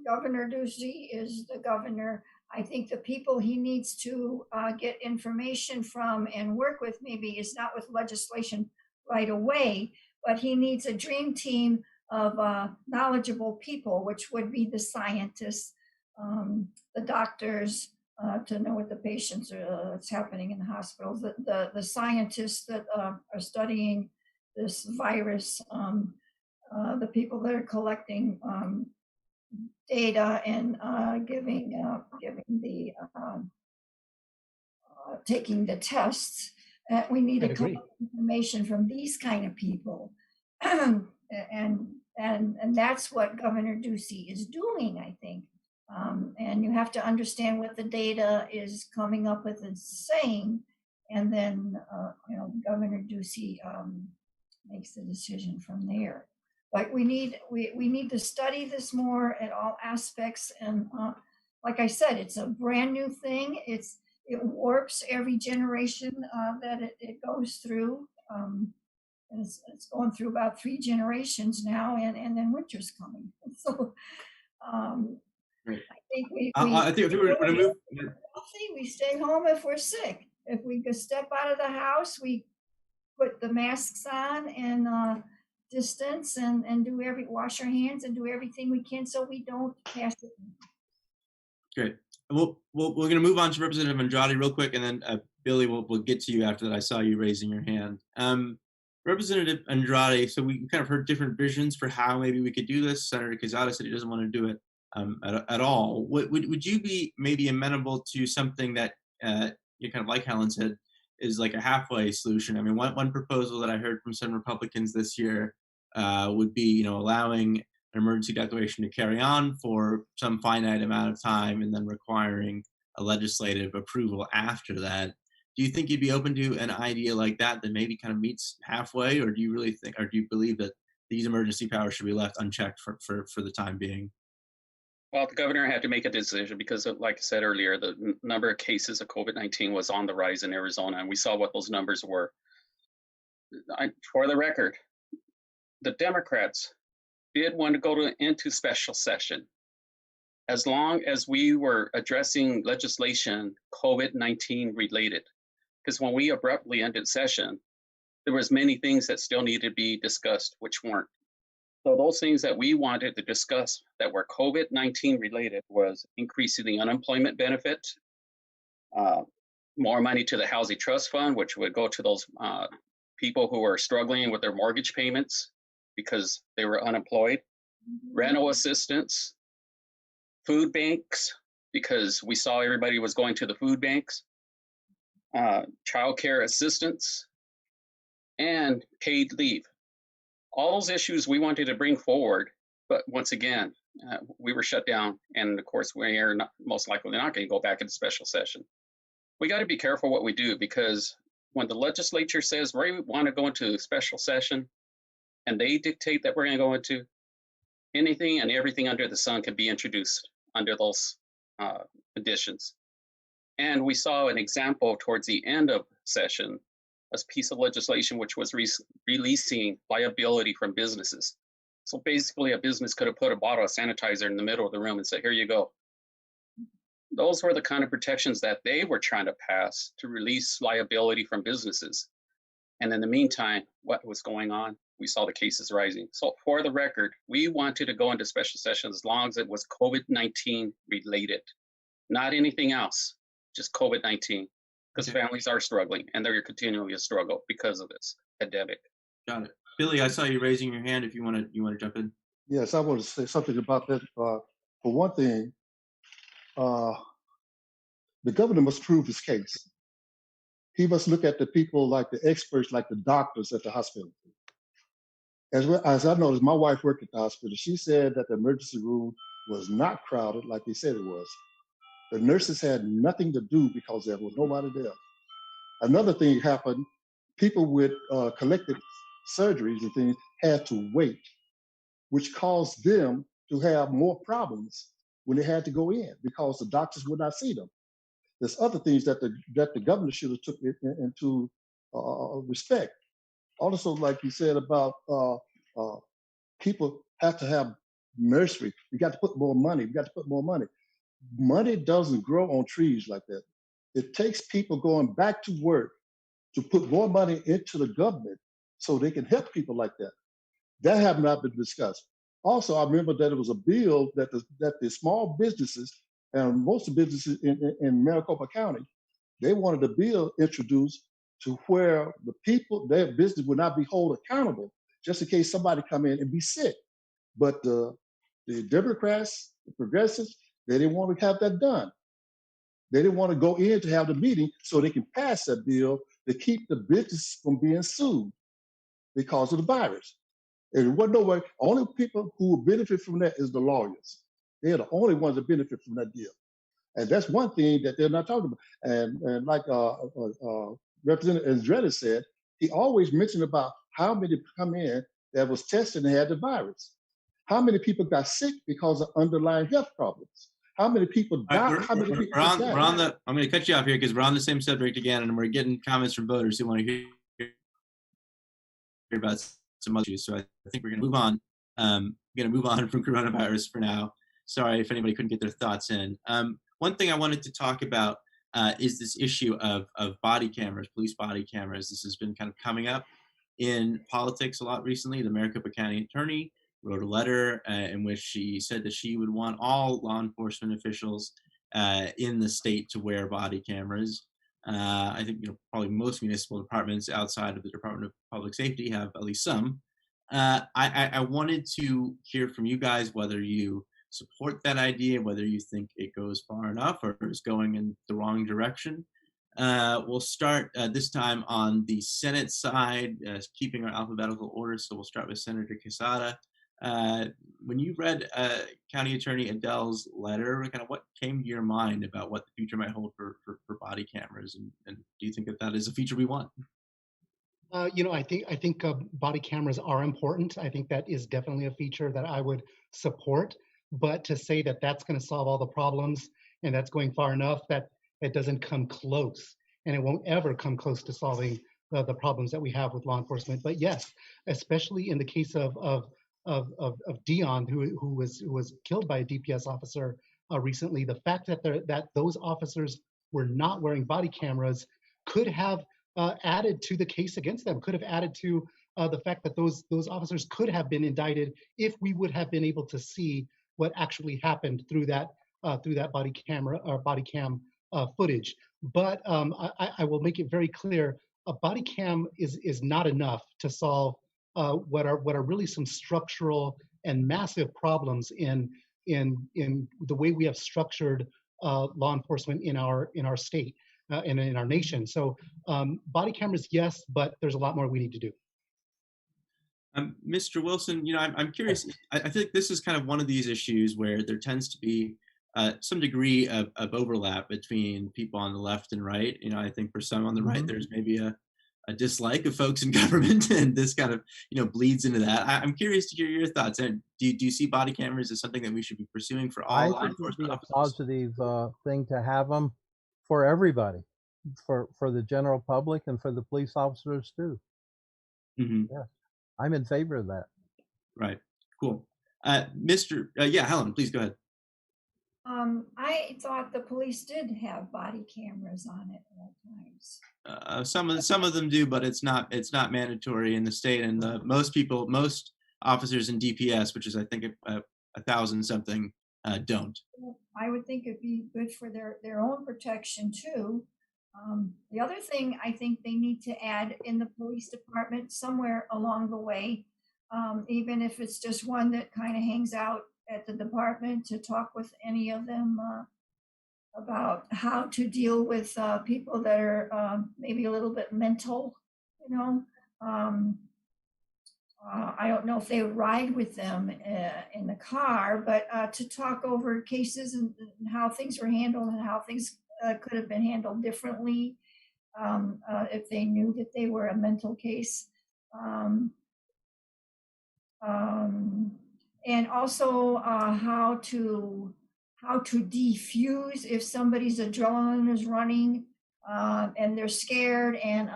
Governor Ducey is the governor. I think the people he needs to get information from and work with maybe is not with legislation right away, but he needs a dream team of knowledgeable people, which would be the scientists, the doctors, to know what the patients are, what's happening in the hospitals, the scientists that are studying this virus, the people that are collecting data and taking the tests. We need to collect information from these kind of people, and that's what Governor Ducey is doing, I think. And you have to understand what the data is coming up with and saying, and then Governor Ducey makes the decision from there. But we need to study this more at all aspects, and like I said, it's a brand new thing. It warps every generation that it goes through. And it's going through about 3 generations now, and then winter's coming. So I think we're going to move. We stay home if we're sick. If we could step out of the house, we put the masks on and distance and wash our hands and do everything we can so we don't pass it. Great. We're going to move on to Representative Andrade real quick, and then Billy, we'll get to you after that. I saw you raising your hand. Representative Andrade, so we kind of heard different visions for how maybe we could do this. Senator Quezada said he doesn't want to do it at all. Would you be maybe amenable to something that you kind of like Helen said, is like a halfway solution. I mean, one proposal that I heard from some Republicans this year would be, allowing an emergency declaration to carry on for some finite amount of time and then requiring a legislative approval after that. Do you think you'd be open to an idea like that maybe kind of meets halfway, or do you really think, or do you believe that these emergency powers should be left unchecked for the time being? Well, the governor had to make a decision because, like I said earlier, the number of cases of COVID-19 was on the rise in Arizona, and we saw what those numbers were. For the record, the Democrats did want to go into special session as long as we were addressing legislation COVID-19 related. Because when we abruptly ended session, there was many things that still needed to be discussed, which weren't. So those things that we wanted to discuss that were COVID-19 related was increasing the unemployment benefit, more money to the Housing Trust Fund, which would go to those people who are struggling with their mortgage payments because they were unemployed, rental assistance, food banks, because we saw everybody was going to the food banks, childcare assistance, and paid leave. All those issues we wanted to bring forward, but once again, we were shut down. And of course, we are most likely not going to go back into special session. We got to be careful what we do, because when the legislature says we want to go into special session and they dictate that we're going to go into, anything and everything under the sun can be introduced under those conditions. And we saw an example towards the end of session, a piece of legislation which was releasing liability from businesses. So basically a business could have put a bottle of sanitizer in the middle of the room and said, here you go. Those were the kind of protections that they were trying to pass to release liability from businesses. And in the meantime, what was going on? We saw the cases rising. So for the record, we wanted to go into special session as long as it was COVID-19 related, not anything else, just COVID-19. Because families are struggling, and they're continually a struggle because of this pandemic. Got it. Billy, I saw you raising your hand. If you want to jump in. Yes, I want to say something about that. For one thing, the governor must prove his case. He must look at the people, like the experts, like the doctors at the hospital. As I noticed, my wife worked at the hospital. She said that the emergency room was not crowded like they said it was. The nurses had nothing to do because there was nobody there. Another thing happened, people with collective surgeries and things had to wait, which caused them to have more problems when they had to go in because the doctors would not see them. There's other things that the governor should have took into respect. Also, like you said about people have to have nursery. We got to put more money. We got to put more money. Money doesn't grow on trees like that. It takes people going back to work to put more money into the government so they can help people like that. That have not been discussed. Also, I remember that it was a bill that the small businesses and most of the businesses in Maricopa County, they wanted a bill introduced to where the people, their business would not be held accountable just in case somebody come in and be sick. But the Democrats, the progressives, they didn't want to have that done. They didn't want to go in to have the meeting so they can pass that bill to keep the business from being sued because of the virus. And it wasn't no way. Only people who will benefit from that is the lawyers. They're the only ones that benefit from that deal. And that's one thing that they're not talking about. And like Representative Andrade said, he always mentioned about how many come in that was tested and had the virus. How many people got sick because of underlying health problems? How many people died? How many people died? I'm going to cut you off here because we're on the same subject again, and we're getting comments from voters who want to hear about some other issues. So I think we're going to move on. Going to move on from coronavirus for now. Sorry if anybody couldn't get their thoughts in. One thing I wanted to talk about is this issue of body cameras, police body cameras. This has been kind of coming up in politics a lot recently. The Maricopa County Attorney wrote a letter in which she said that she would want all law enforcement officials in the state to wear body cameras. I think probably most municipal departments outside of the Department of Public Safety have at least some. I wanted to hear from you guys whether you support that idea, whether you think it goes far enough or is going in the wrong direction. We'll start this time on the Senate side, keeping our alphabetical order. So we'll start with Senator Quezada. When you read County Attorney Adele's letter, kind of what came to your mind about what the future might hold for body cameras, and do you think that that is a feature we want? I think body cameras are important. I think that is definitely a feature that I would support. But to say that that's going to solve all the problems and that's going far enough, that it doesn't come close, and it won't ever come close to solving the problems that we have with law enforcement. But yes, especially in the case of Dion, who was killed by a DPS officer recently, the fact that those officers were not wearing body cameras could have added to the case against them, could have added to the fact that those officers could have been indicted if we would have been able to see what actually happened through that body camera or body cam footage. But I will make it very clear: a body cam is not enough to solve what are really some structural and massive problems in the way we have structured law enforcement in our state and in our nation. So body cameras, yes, but there's a lot more we need to do. Mr. Wilson, I'm curious. I think this is kind of one of these issues where there tends to be some degree of overlap between people on the left and right. I think for some on the right, there's maybe a dislike of folks in government, and this kind of bleeds into that. I'm curious to hear your thoughts. And do you see body cameras as something that we should be pursuing for all law enforcement officers? I think it would be a positive thing to have them for everybody, for the general public and for the police officers too. Mm-hmm. Yeah, I'm in favor of that. Right. Cool. Helen, please go ahead. I thought the police did have body cameras on at all times. Some of them do, but it's not mandatory in the state, and most officers in DPS, which is I think 1,000 something, don't. I would think it'd be good for their own protection too. The other thing I think they need to add in the police department somewhere along the way, even if it's just one that kind of hangs out at the department to talk with any of them about how to deal with people that are maybe a little bit mental, I don't know if they would ride with them in the car, but to talk over cases and how things were handled and how things could have been handled differently if they knew that they were a mental case. And also how to defuse if somebody's adrenaline is running and they're scared and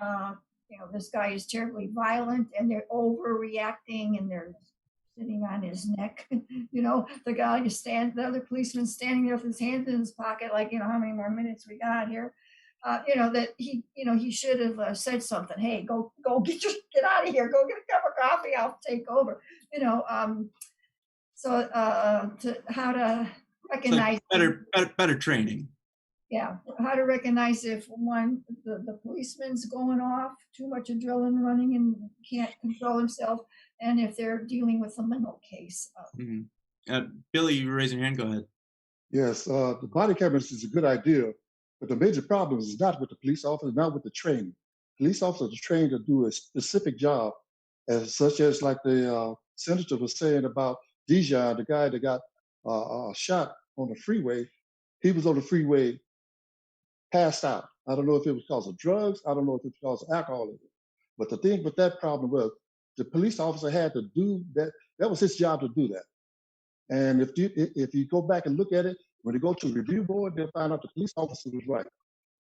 this guy is terribly violent and they're overreacting and they're sitting on his neck. The other policeman standing there with his hands in his pocket, like, how many more minutes we got here? That he should have said something. Hey, go get out of here. Go get a cup of coffee. I'll take over. So how to recognize better training. Yeah, how to recognize if the policeman's going off, too much adrenaline running and can't control himself, and if they're dealing with a mental case. Billy, you raising your hand. Go ahead. Yes, the body cameras is a good idea, but the major problem is not with the police officers, not with the training. Police officers are trained to do a specific job, such as like the senator was saying about Dijon, the guy that got shot on the freeway. He was on the freeway, passed out. I don't know if it was because of drugs. I don't know if it was because of alcoholism. But the thing with that problem was the police officer had to do that. That was his job to do that. And if you go back and look at it, when you go to the review board, they'll find out the police officer was right.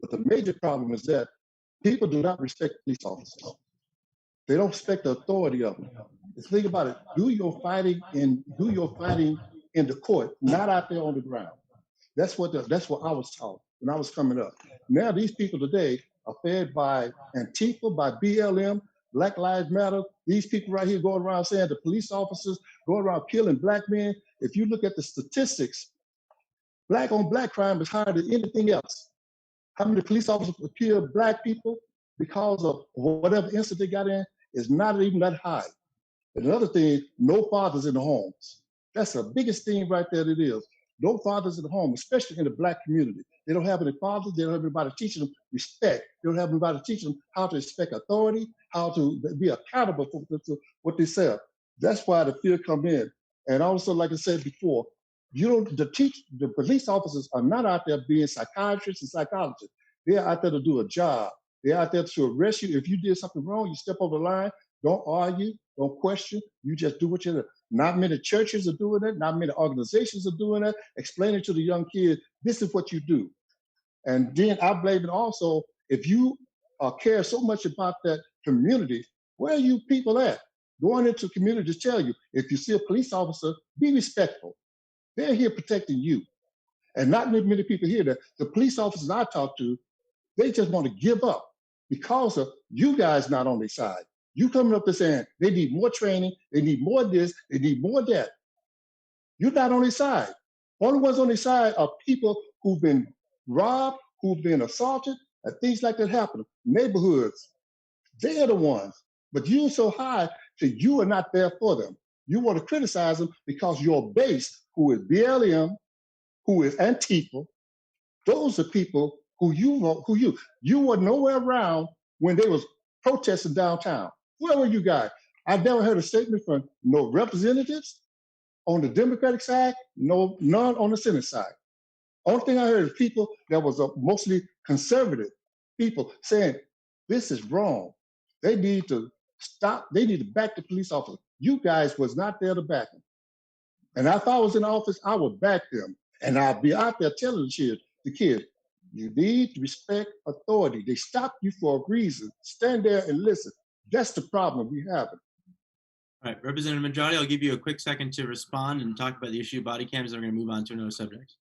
But the major problem is that people do not respect police officers. They don't respect the authority of them. Think about it. Do your fighting in the court, not out there on the ground. That's what I was taught when I was coming up. Now these people today are fed by Antifa, by BLM, Black Lives Matter. These people right here going around saying the police officers go around killing black men. If you look at the statistics, black on black crime is higher than anything else. How many police officers kill black people because of whatever incident they got in is not even that high. And another thing, no fathers in the homes. That's the biggest thing right there it is. No fathers at home, especially in the Black community. They don't have any fathers. They don't have anybody teaching them respect. They don't have anybody teaching them how to respect authority, how to be accountable for what they say. That's why the fear come in. And also, like I said before, the police officers are not out there being psychiatrists and psychologists. They're out there to do a job. They're out there to arrest you. If you did something wrong, you step over the line, don't argue, don't question, you just do what you do. Not many churches are doing it, not many organizations are doing it, explaining to the young kids, this is what you do. And then I blame it also, if you care so much about that community, where are you people at? Going into communities tell you, if you see a police officer, be respectful. They're here protecting you. And not many people hear that. The police officers I talk to, they just want to give up because of you guys not on their side. You coming up and saying they need more training, they need more this, they need more that. You're not on their side. Only ones on their side are people who've been robbed, who've been assaulted, and things like that happen. Neighborhoods, they're the ones. But you're so high that you are not there for them. You want to criticize them because your base, who is BLM, who is Antifa, those are people who you were nowhere around when they was protesting downtown. Where were you guys? I've never heard a statement from no representatives on the Democratic side, none on the Senate side. Only thing I heard is people that was mostly conservative people saying, this is wrong. They need to stop, they need to back the police officer. You guys was not there to back them. And if I was in office, I would back them. And I'd be out there telling the kids, you need to respect authority. They stopped you for a reason. Stand there and listen. That's the problem we have. All right, Representative Andrade, I'll give you a quick second to respond and talk about the issue of body cams, and we're going to move on to another subject.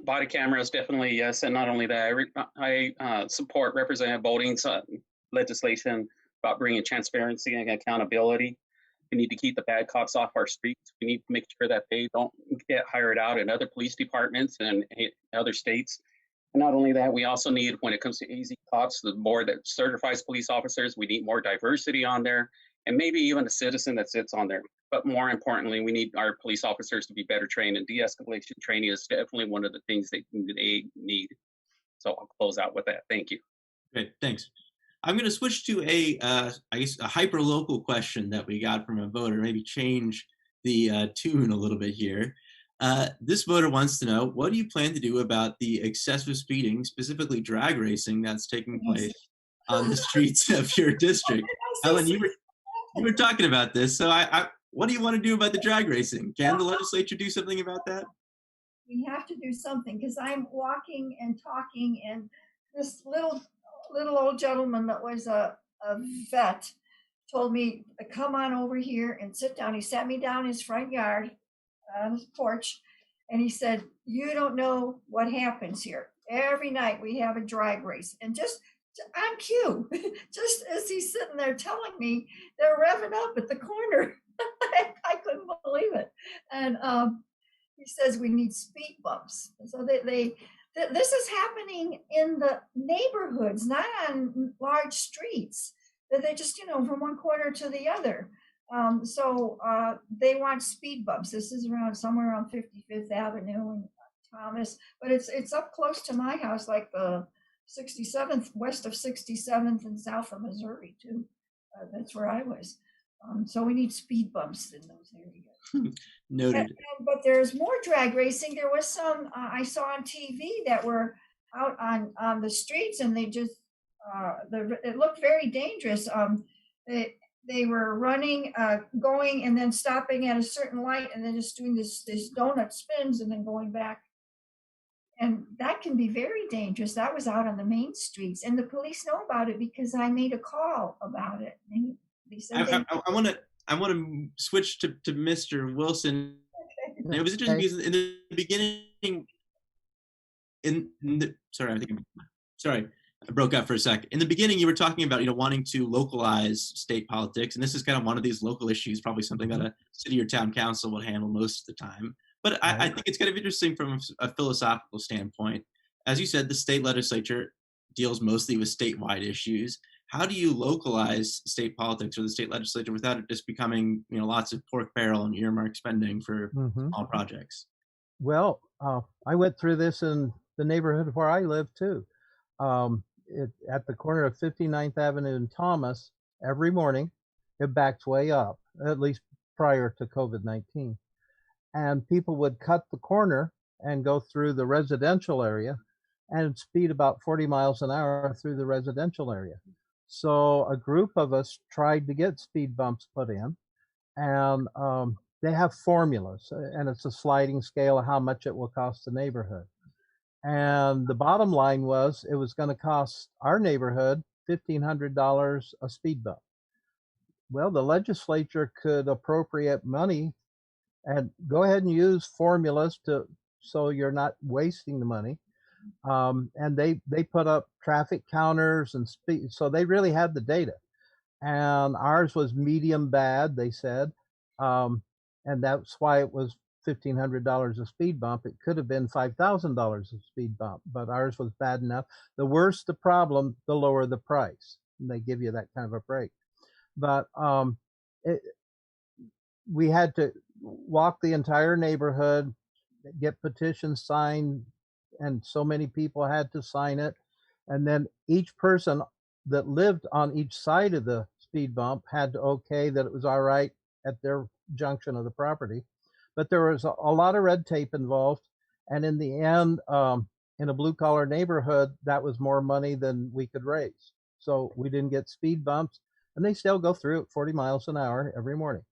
Body cameras, definitely yes. And not only that, I support Representative Bolding's legislation about bringing transparency and accountability. We need to keep the bad cops off our streets. We need to make sure that they don't get hired out in other police departments and other states. And not only that, we also need, when it comes to easy cops, the board that certifies police officers, we need more diversity on there, and maybe even a citizen that sits on there. But more importantly, we need our police officers to be better trained, and de-escalation training is definitely one of the things they need. So I'll close out with that. Thank you. Great, thanks. I'm going to switch to I guess a hyper-local question that we got from a voter, maybe change the tune a little bit here. This voter wants to know, what do you plan to do about the excessive speeding, specifically drag racing, that's taking place on the streets of your district? Helen, you were talking about this, so what do you want to do about the drag racing? Can the legislature do something about that? We have to do something, because I'm walking and talking, and this little old gentleman that was a vet told me to come on over here and sit down. He sat me down in his front yard on his porch, and he said, you don't know what happens here. Every night we have a drag race, and just on cue, just as he's sitting there telling me, they're revving up at the corner. I couldn't believe it. And he says we need speed bumps. So this is happening in the neighborhoods, not on large streets. That they just, from one corner to the other. So they want speed bumps. This is somewhere around 55th Avenue and Thomas, but it's up close to my house, like the 67th, west of 67th and south of Missouri too. That's where I was. So we need speed bumps in those areas. Noted. But there's more drag racing. There was some I saw on TV that were out on the streets, and they just it looked very dangerous. They were running, going, and then stopping at a certain light, and then just doing this donut spins and then going back. And that can be very dangerous. That was out on the main streets, and the police know about it because I made a call about it. They said I want to switch to Mr. Wilson. Okay. It was interesting because in the beginning, sorry, I broke up for a sec. In the beginning, you were talking about wanting to localize state politics, and this is kind of one of these local issues, probably something that a city or town council would handle most of the time. But I think it's kind of interesting from a philosophical standpoint. As you said, the state legislature deals mostly with statewide issues. how do you localize state politics or the state legislature without it just becoming, lots of pork barrel and earmark spending for small projects? Well, I went through this in the neighborhood where I live too. At the corner of 59th Avenue and Thomas, every morning it backs way up, at least prior to COVID-19. And people would cut the corner and go through the residential area and speed about 40 miles an hour through the residential area. So a group of us tried to get speed bumps put in, and they have formulas, and it's a sliding scale of how much it will cost the neighborhood. And the bottom line was it was going to cost our neighborhood $1,500 a speed bump. Well, the legislature could appropriate money and go ahead and use formulas so you're not wasting the money. And they put up traffic counters and speed, so they really had the data. And ours was medium bad, they said, and that's why it was $1,500 a speed bump. It could have been $5,000 a speed bump, but ours was bad enough. The worse the problem, the lower the price. And they give you that kind of a break. But we had to walk the entire neighborhood, get petitions signed, and so many people had to sign it. And then each person that lived on each side of the speed bump had to okay that it was all right at their junction of the property. But there was a lot of red tape involved. And in the end, in a blue collar neighborhood, that was more money than we could raise. So we didn't get speed bumps, and they still go through at 40 miles an hour every morning.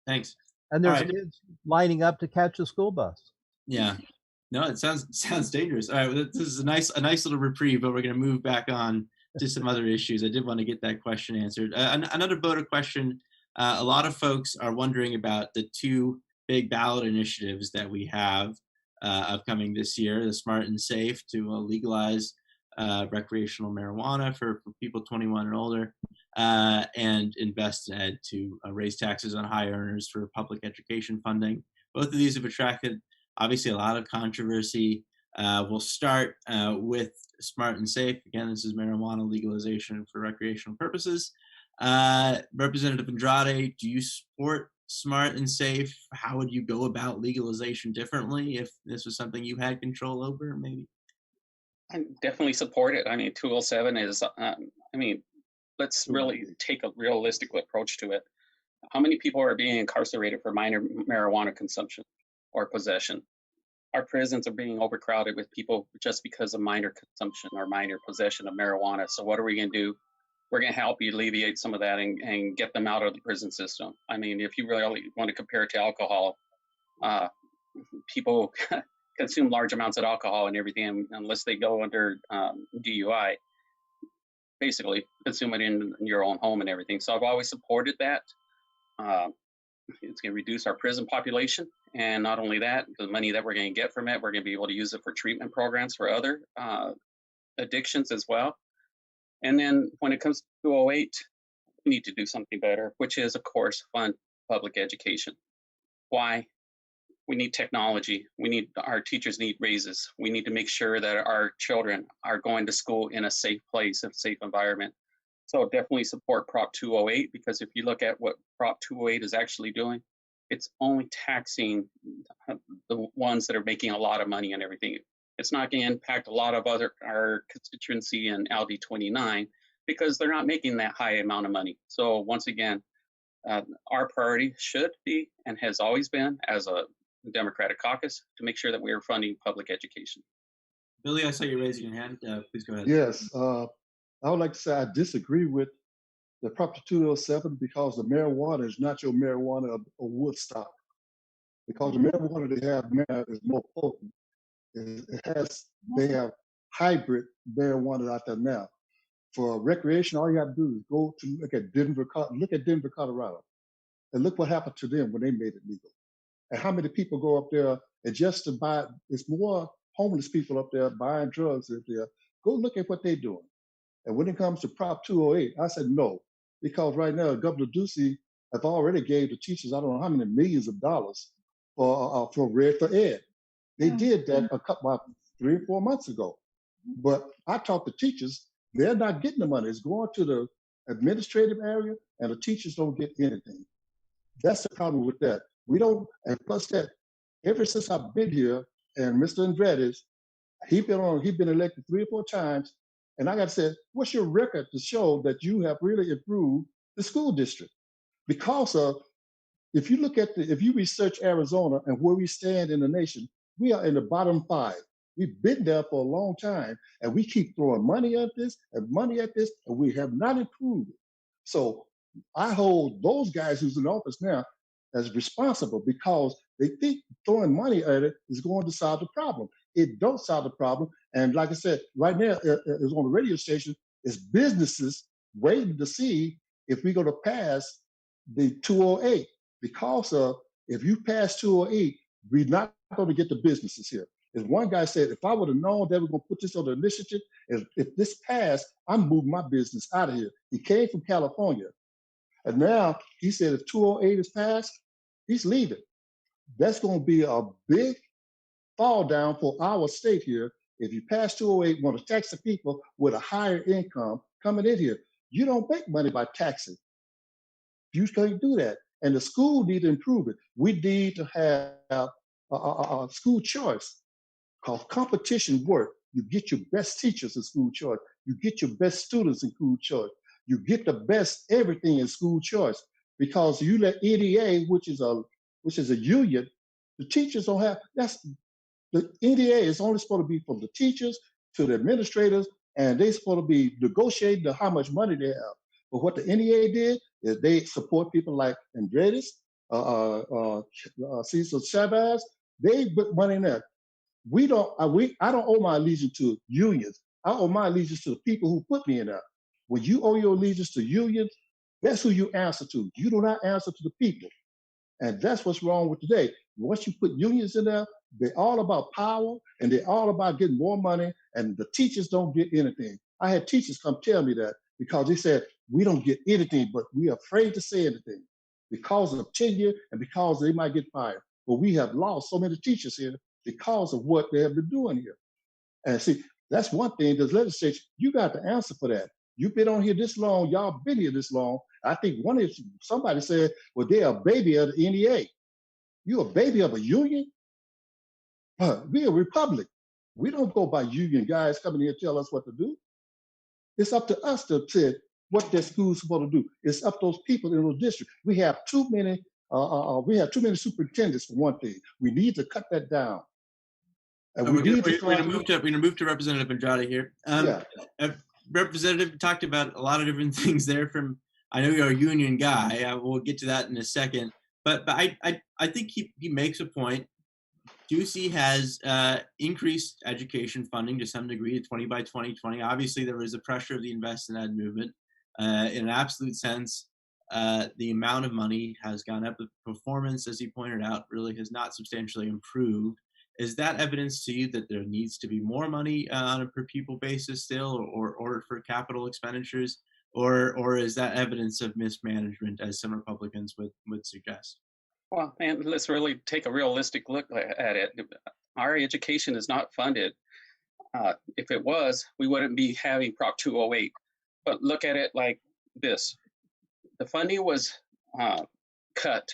Thanks. And there's kids lining up to catch a school bus. Yeah. No, it sounds dangerous. All right, well, this is a nice little reprieve, but we're going to move back on to some other issues. I did want to get that question answered. Another voter question. A lot of folks are wondering about the two big ballot initiatives that we have upcoming this year: the Smart and Safe to legalize recreational marijuana for people 21 and older, and Invest Ed to raise taxes on high earners for public education funding. Both of these have attracted obviously a lot of controversy. We'll start with Smart and Safe. Again, this is marijuana legalization for recreational purposes. Representative Andrade, do you support Smart and Safe? How would you go about legalization differently if this was something you had control over, maybe? I definitely support it. I mean, 207 is, let's really take a realistic approach to it. How many people are being incarcerated for minor marijuana consumption or possession? Our prisons are being overcrowded with people just because of minor consumption or minor possession of marijuana. So what are we going to do? We're going to help you alleviate some of that and get them out of the prison system. I mean, if you really want to compare it to alcohol, people consume large amounts of alcohol and everything unless they go under DUI. Basically, consume it in your own home and everything. So I've always supported that. It's going to reduce our prison population. And not only that, the money that we're going to get from it, we're going to be able to use it for treatment programs for other addictions as well. And then when it comes to 208, we need to do something better, which is, of course, fund public education. Why? We need technology. Our teachers need raises. We need to make sure that our children are going to school in a safe place, a safe environment. So definitely support Prop 208, because if you look at what Prop 208 is actually doing, it's only taxing the ones that are making a lot of money and everything. It's not going to impact a lot of our constituency in LD29 because they're not making that high amount of money. So once again, our priority should be and has always been, as a Democratic caucus, to make sure that we are funding public education. Billy, I saw you raising your hand. Please go ahead. Yes, I would like to say I disagree with the Prop 207 because the marijuana is not your marijuana of Woodstock. Because the marijuana they have now is more potent. They have hybrid marijuana out there now. For recreation, all you have to do is go to look at Denver, Colorado, and look what happened to them when they made it legal. And how many people go up there and just to buy? It's more homeless people up there buying drugs up there. Go look at what they're doing. And when it comes to Prop 208, I said no, because right now Governor Ducey have already gave the teachers I don't know how many millions of dollars for Red for Ed. They did that about 3 or 4 months ago. But I talked to teachers, They're not getting the money. It's going to the administrative area, and the teachers don't get anything. That's the problem with that. We don't, and plus that, ever since I've been here, and Mr. Andrade, he's been elected 3 or 4 times, and I got to say, what's your record to show that you have really improved the school district? Because of, if you look at if you research Arizona and where we stand in the nation, we are in the bottom 5. We've been there for a long time, and we keep throwing money at this and money at this, and we have not improved it. So I hold those guys who's in office now as responsible, because they think throwing money at it is going to solve the problem. It don't solve the problem. And like I said, right now, it's on the radio station, it's businesses waiting to see if we're going to pass the 208. Because of, if you pass 208, we're not going to get the businesses here. As one guy said, if I would have known they were going to put this on the initiative, if this passed, I'm moving my business out of here. He came from California. And now he said if 208 is passed, he's leaving. That's going to be a big fall down for our state here. If you pass 208, you want to tax the people with a higher income coming in here. You don't make money by taxing. You can't do that. And the school need to improve it. We need to have a school choice, because competition work. You get your best teachers in school choice. You get your best students in school choice. You get the best everything in school choice. Because you let EDA, which is a union, the teachers don't have, the EDA is only supposed to be from the teachers to the administrators, and they're supposed to be negotiating how much money they have. But what the NEA did is they support people like Andrade, Cesar Chavez. They put money in there. I don't owe my allegiance to unions. I owe my allegiance to the people who put me in there. When you owe your allegiance to unions, that's who you answer to. You do not answer to the people. And that's what's wrong with today. Once you put unions in there, they're all about power, and they're all about getting more money, and the teachers don't get anything. I had teachers come tell me that, because they said, we don't get anything, but we're afraid to say anything because of tenure and because they might get fired. But we have lost so many teachers here because of what they have been doing here. And see, that's one thing, the legislature, you got to answer for that. You've been on here this long, y'all been here this long. I think somebody said, well, they're a baby of the NEA. You a baby of a union? We're a republic. We don't go by union guys coming here and tell us what to do. It's up to us to say what their school's supposed to do. It's up to those people in those districts. We have too many superintendents for one thing. We need to cut that down. And we're going to move to Representative Andrade here. Representative talked about a lot of different things there. From, I know you're a union guy. We'll get to that in a second. But I think he makes a point. Ducey has increased education funding to some degree to 20 by 2020. Obviously, there was a pressure of the Invest in Ed movement. In an absolute sense, the amount of money has gone up. The performance, as he pointed out, really has not substantially improved. Is that evidence to you that there needs to be more money on a per pupil basis still, or for capital expenditures, or is that evidence of mismanagement, as some Republicans would suggest? Well, and let's really take a realistic look at it. Our education is not funded. If it was, we wouldn't be having Prop 208. But look at it like this. The funding was cut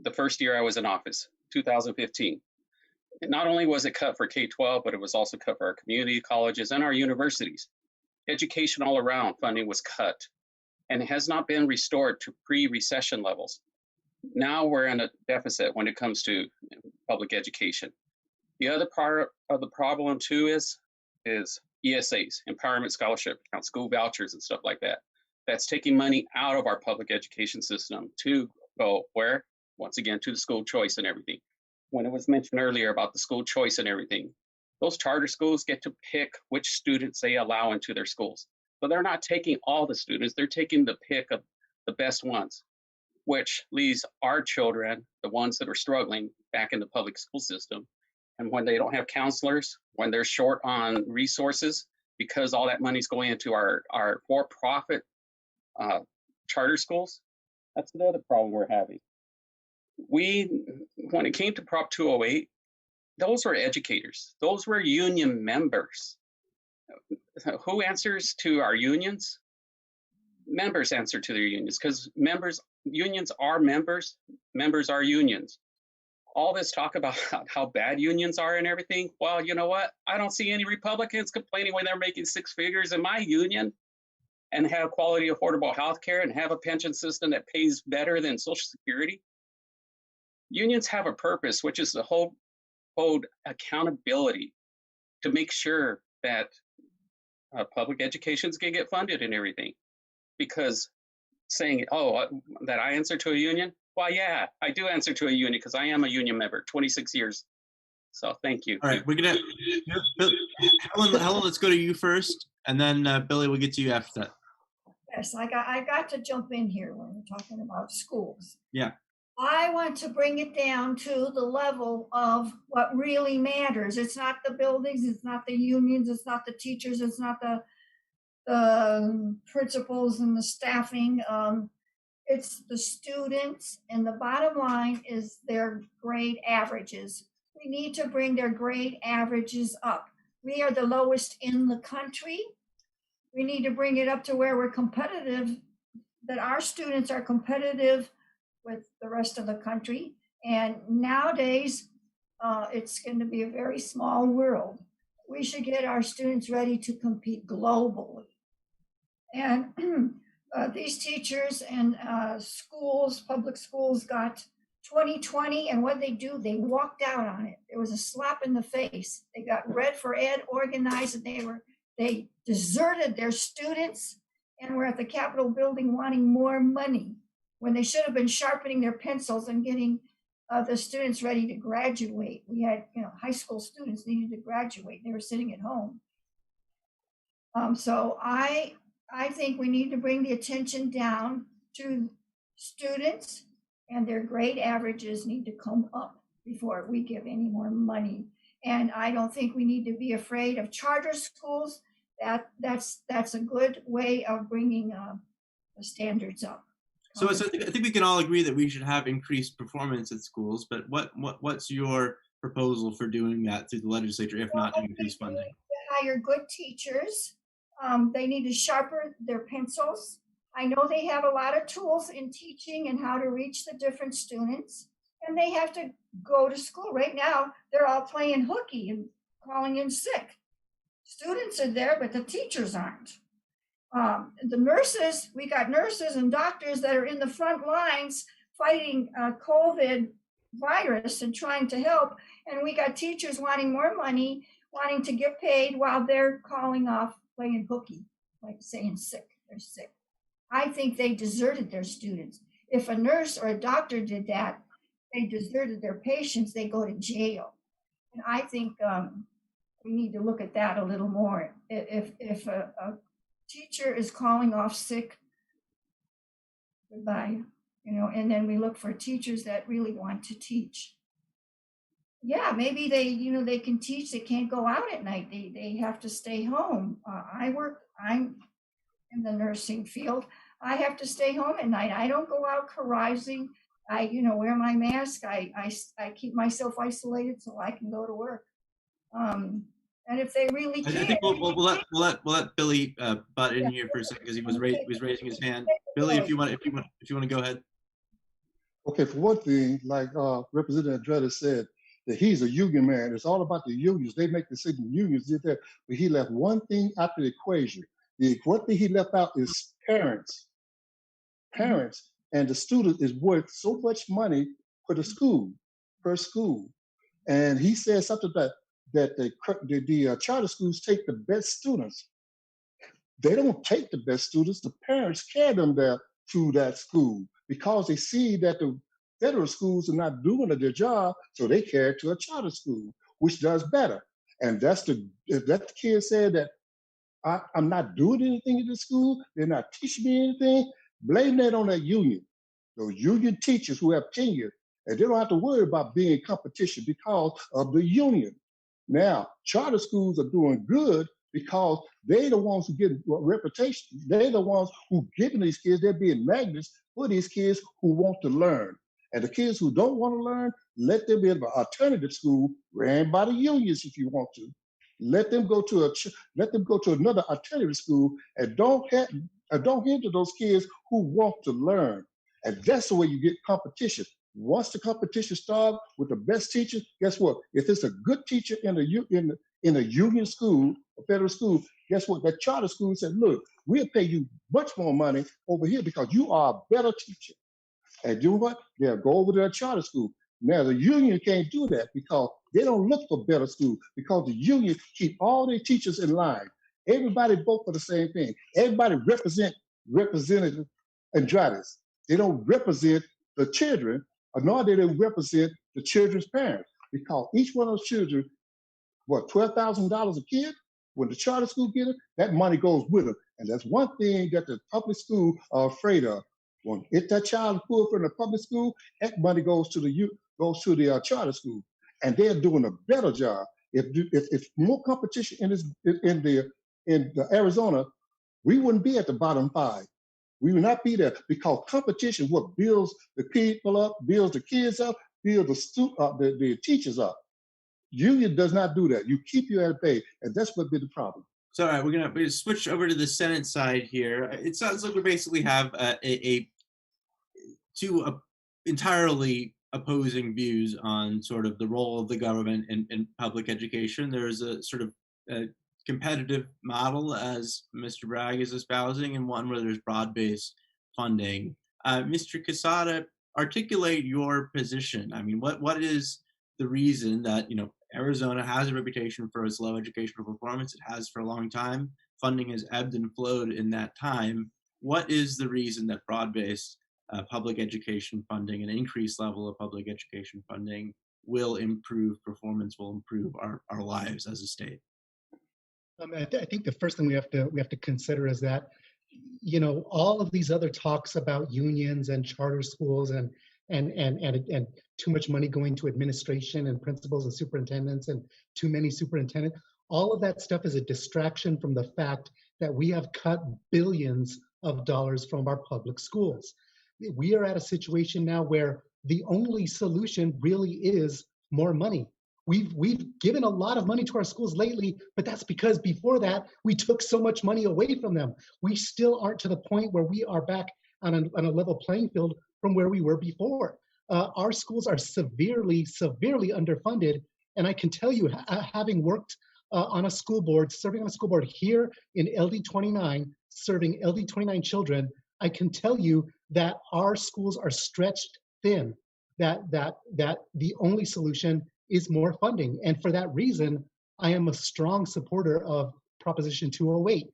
the first year I was in office, 2015. And not only was it cut for K-12, but it was also cut for our community colleges and our universities. Education all around funding was cut, and it has not been restored to pre-recession levels. Now we're in a deficit when it comes to public education. The other part of the problem too is ESAs, Empowerment Scholarship Account, school vouchers and stuff like that. That's taking money out of our public education system to go where? Once again, to the school choice and everything. When it was mentioned earlier about the school choice and everything, those charter schools get to pick which students they allow into their schools. So they're not taking all the students, they're taking the pick of the best ones, which leaves our children, the ones that are struggling, back in the public school system. And when they don't have counselors, when they're short on resources, because all that money's going into our for-profit charter schools, that's another problem we're having. When it came to Prop 208, those were educators. Those were union members. who answers to our unions? Members answer to their unions, because unions are members, members are unions. All this talk about how bad unions are and everything, well, you know what? I don't see any Republicans complaining when they're making six figures in my union and have quality, affordable health care and have a pension system that pays better than Social Security. Unions have a purpose, which is to hold accountability to make sure that public educations can get funded and everything. Because saying, that I answer to a union, well, yeah, I do answer to a union because I am a union member, 26 years. So thank you. All right, we're gonna, Helen, let's go to you first, and then Billy, we'll get to you after that. Yes, I got to jump in here when we're talking about schools. Yeah. I want to bring it down to the level of what really matters. It's not the buildings, it's not the unions, it's not the teachers, it's not the principals and the staffing. It's the students, and the bottom line is their grade averages. We need to bring their grade averages up. We are the lowest in the country. We need to bring it up to where we're competitive, that our students are competitive with the rest of the country. And nowadays, it's going to be a very small world. We should get our students ready to compete globally. And these teachers and schools, public schools, got 2020, and what they do, they walked out on it. It was a slap in the face. They got Red for Ed organized, and they deserted their students and were at the Capitol building wanting more money when they should have been sharpening their pencils and getting the students ready to graduate. We had, high school students needed to graduate. They were sitting at home. So I think we need to bring the attention down to students, and their grade averages need to come up before we give any more money. And I don't think we need to be afraid of charter schools. That's a good way of bringing the standards up. So I think we can all agree that we should have increased performance at schools, but what's your proposal for doing that through the legislature, if not increased funding? Hire good teachers. They need to sharpen their pencils. I know they have a lot of tools in teaching and how to reach the different students, and they have to go to school. Right now, they're all playing hooky and calling in sick. Students are there, but the teachers aren't. The nurses, we got nurses and doctors that are in the front lines fighting COVID virus and trying to help. And we got teachers wanting more money, wanting to get paid while they're calling off playing hooky, like saying sick, they're sick. I think they deserted their students. If a nurse or a doctor did that, they deserted their patients, they go to jail. And I think we need to look at that a little more. If a teacher is calling off sick, goodbye, and then we look for teachers that really want to teach. Yeah, maybe they can teach, they can't go out at night, they have to stay home. I'm in the nursing field. I have to stay home at night. I don't go out carousing. I wear my mask. I keep myself isolated so I can go to work. And if they really can, I think we'll let Billy butt in here for a second because he was raising his hand. Billy, if you want to go ahead. Okay, for one thing, like Representative Andrade said, that he's a union man. It's all about the unions. They make the decision. Unions did that, but he left one thing out of the equation. One thing he left out is parents. Parents and the student is worth so much money for the school, per school. And he said something that the charter schools take the best students. They don't take the best students. The parents carry them there to that school because they see that the federal schools are not doing their job, so they carry it to a charter school, which does better. And if that kid said that I'm not doing anything in the school, they're not teaching me anything, blame that on that union. Those union teachers who have tenure, and they don't have to worry about being in competition because of the union. Now, charter schools are doing good because they're the ones who get reputation. They're the ones who giving these kids, they're being magnets for these kids who want to learn. And the kids who don't want to learn, let them be in an alternative school ran by the unions if you want to. Let them go to another artillery school, and don't hinder those kids who want to learn. And that's the way you get competition. Once the competition starts with the best teachers, guess what? If it's a good teacher in a union school, a federal school, guess what? That charter school said, look, we'll pay you much more money over here because you are a better teacher. And you know what? They'll go over to a charter school. Now the union can't do that because they don't look for better school, because the union keep all their teachers in line. Everybody vote for the same thing. Everybody represented Andrade. They don't represent the children, nor do they represent the children's parents, because each one of those children, what, $12,000 a kid? When the charter school get it, that money goes with them. And that's one thing that the public school are afraid of. If that child is pulled from the public school, that money goes to the charter school, and they're doing a better job. If more competition in Arizona, we wouldn't be at the bottom 5. We would not be there, because competition what builds the people up, builds the kids up, builds the teachers up. Union does not do that. You keep you at bay, and that's what been the problem. So, all right, we're gonna switch over to the Senate side here. It sounds like we basically have two entirely opposing views on sort of the role of the government in public education. There's a sort of competitive model, as Mr. Bragg is espousing, and one where there's broad-based funding. Mr. Quezada, articulate your position. I mean, what is the reason that, Arizona has a reputation for its low educational performance? It has for a long time. Funding has ebbed and flowed in that time. What is the reason that broad-based public education funding, an increased level of public education funding, will improve performance, will improve our lives as a state? I think the first thing we have to consider is that, all of these other talks about unions and charter schools and too much money going to administration and principals and superintendents and too many superintendents, all of that stuff is a distraction from the fact that we have cut billions of dollars from our public schools. We are at a situation now where the only solution really is more money. We've given a lot of money to our schools lately, but that's because before that, we took so much money away from them. We still aren't to the point where we are back on a level playing field from where we were before. Our schools are severely underfunded. And I can tell you, having worked on a school board, serving on a school board here in LD29, serving LD29 children, I can tell you that our schools are stretched thin, that the only solution is more funding. And for that reason, I am a strong supporter of Proposition 208.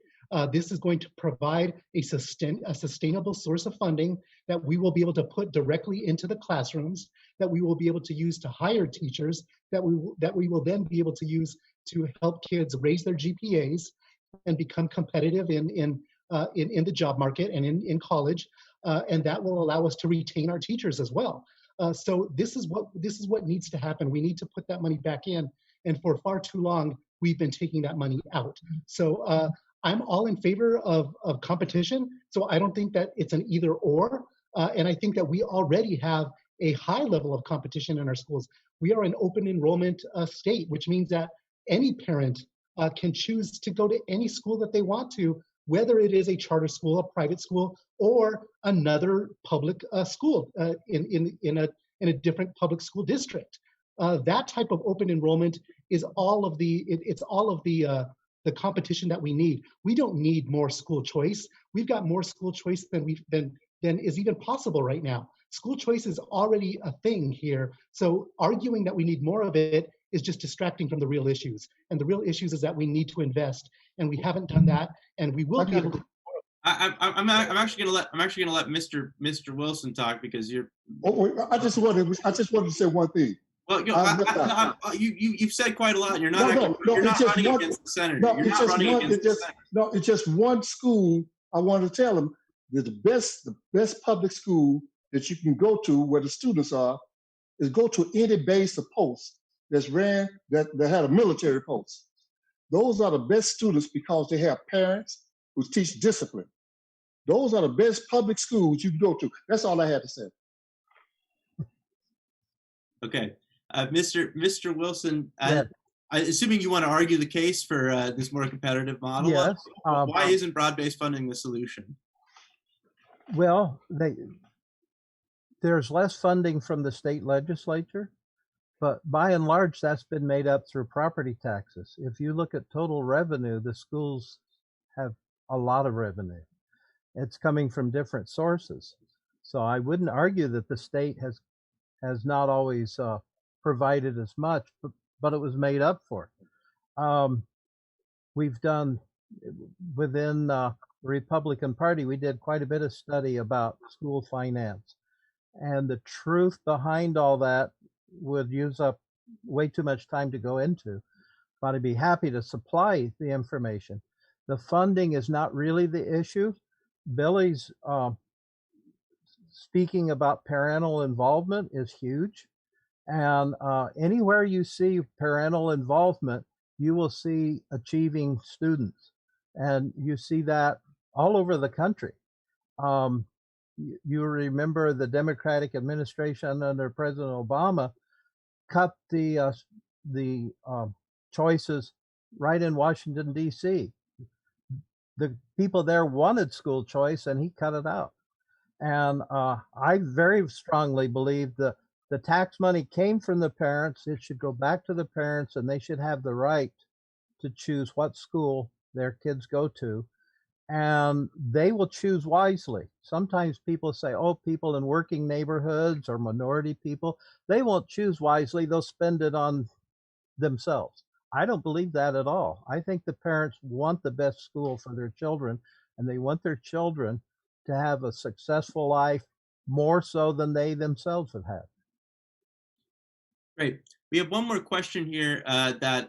This is going to provide a sustainable source of funding that we will be able to put directly into the classrooms, that we will be able to use to hire teachers, that we will then be able to use to help kids raise their GPAs and become competitive in the job market and in college, and that will allow us to retain our teachers as well. So this is what needs to happen. We need to put that money back in, and for far too long we've been taking that money out. So I'm all in favor of competition. So I don't think that it's an either or, and I think that we already have a high level of competition in our schools. We are an open enrollment state, which means that any parent can choose to go to any school that they want to, whether it is a charter school, a private school, or another public school in a different public school district. That type of open enrollment is all of the competition that we need. We don't need more school choice. We've got more school choice than is even possible right now. School choice is already a thing here. So arguing that we need more of it is just distracting from the real issues. And the real issues is that we need to invest, and we haven't done that, and we will be able to. I'm actually gonna let Mr. Wilson talk, because you're. Oh, I just wanted to say one thing. Well, you've said quite a lot, and you're not running against the senator. It's just one school. I want to tell them that the best public school that you can go to, where the students are, is go to any base or post that's ran that had a military post. Those are the best students because they have parents who teach discipline. Those are the best public schools you can go to. That's all I had to say. Okay. Mr. Wilson, Yeah. Assuming you want to argue the case for this more competitive model, Yes. why isn't broad-based funding the solution? Well, there's less funding from the state legislature, but by and large, that's been made up through property taxes. If you look at total revenue, the schools have a lot of revenue. It's coming from different sources. So I wouldn't argue that the state has not always provided as much, but it was made up for. We've done within the Republican Party, we did quite a bit of study about school finance. And the truth behind all that would use up way too much time to go into, but I'd be happy to supply the information. The funding is not really the issue. Billy's speaking about parental involvement is huge. And anywhere you see parental involvement, you will see achieving students. And you see that all over the country. You remember the Democratic administration under President Obama cut the choices right in Washington, D.C. The people there wanted school choice, and he cut it out. And I very strongly believe that the tax money came from the parents. It should go back to the parents, and they should have the right to choose what school their kids go to. And they will choose wisely. Sometimes people say, oh, people in working neighborhoods or minority people, they won't choose wisely. They'll spend it on themselves. I don't believe that at all. I think the parents want the best school for their children, and they want their children to have a successful life more so than they themselves have had. Great. We have one more question here that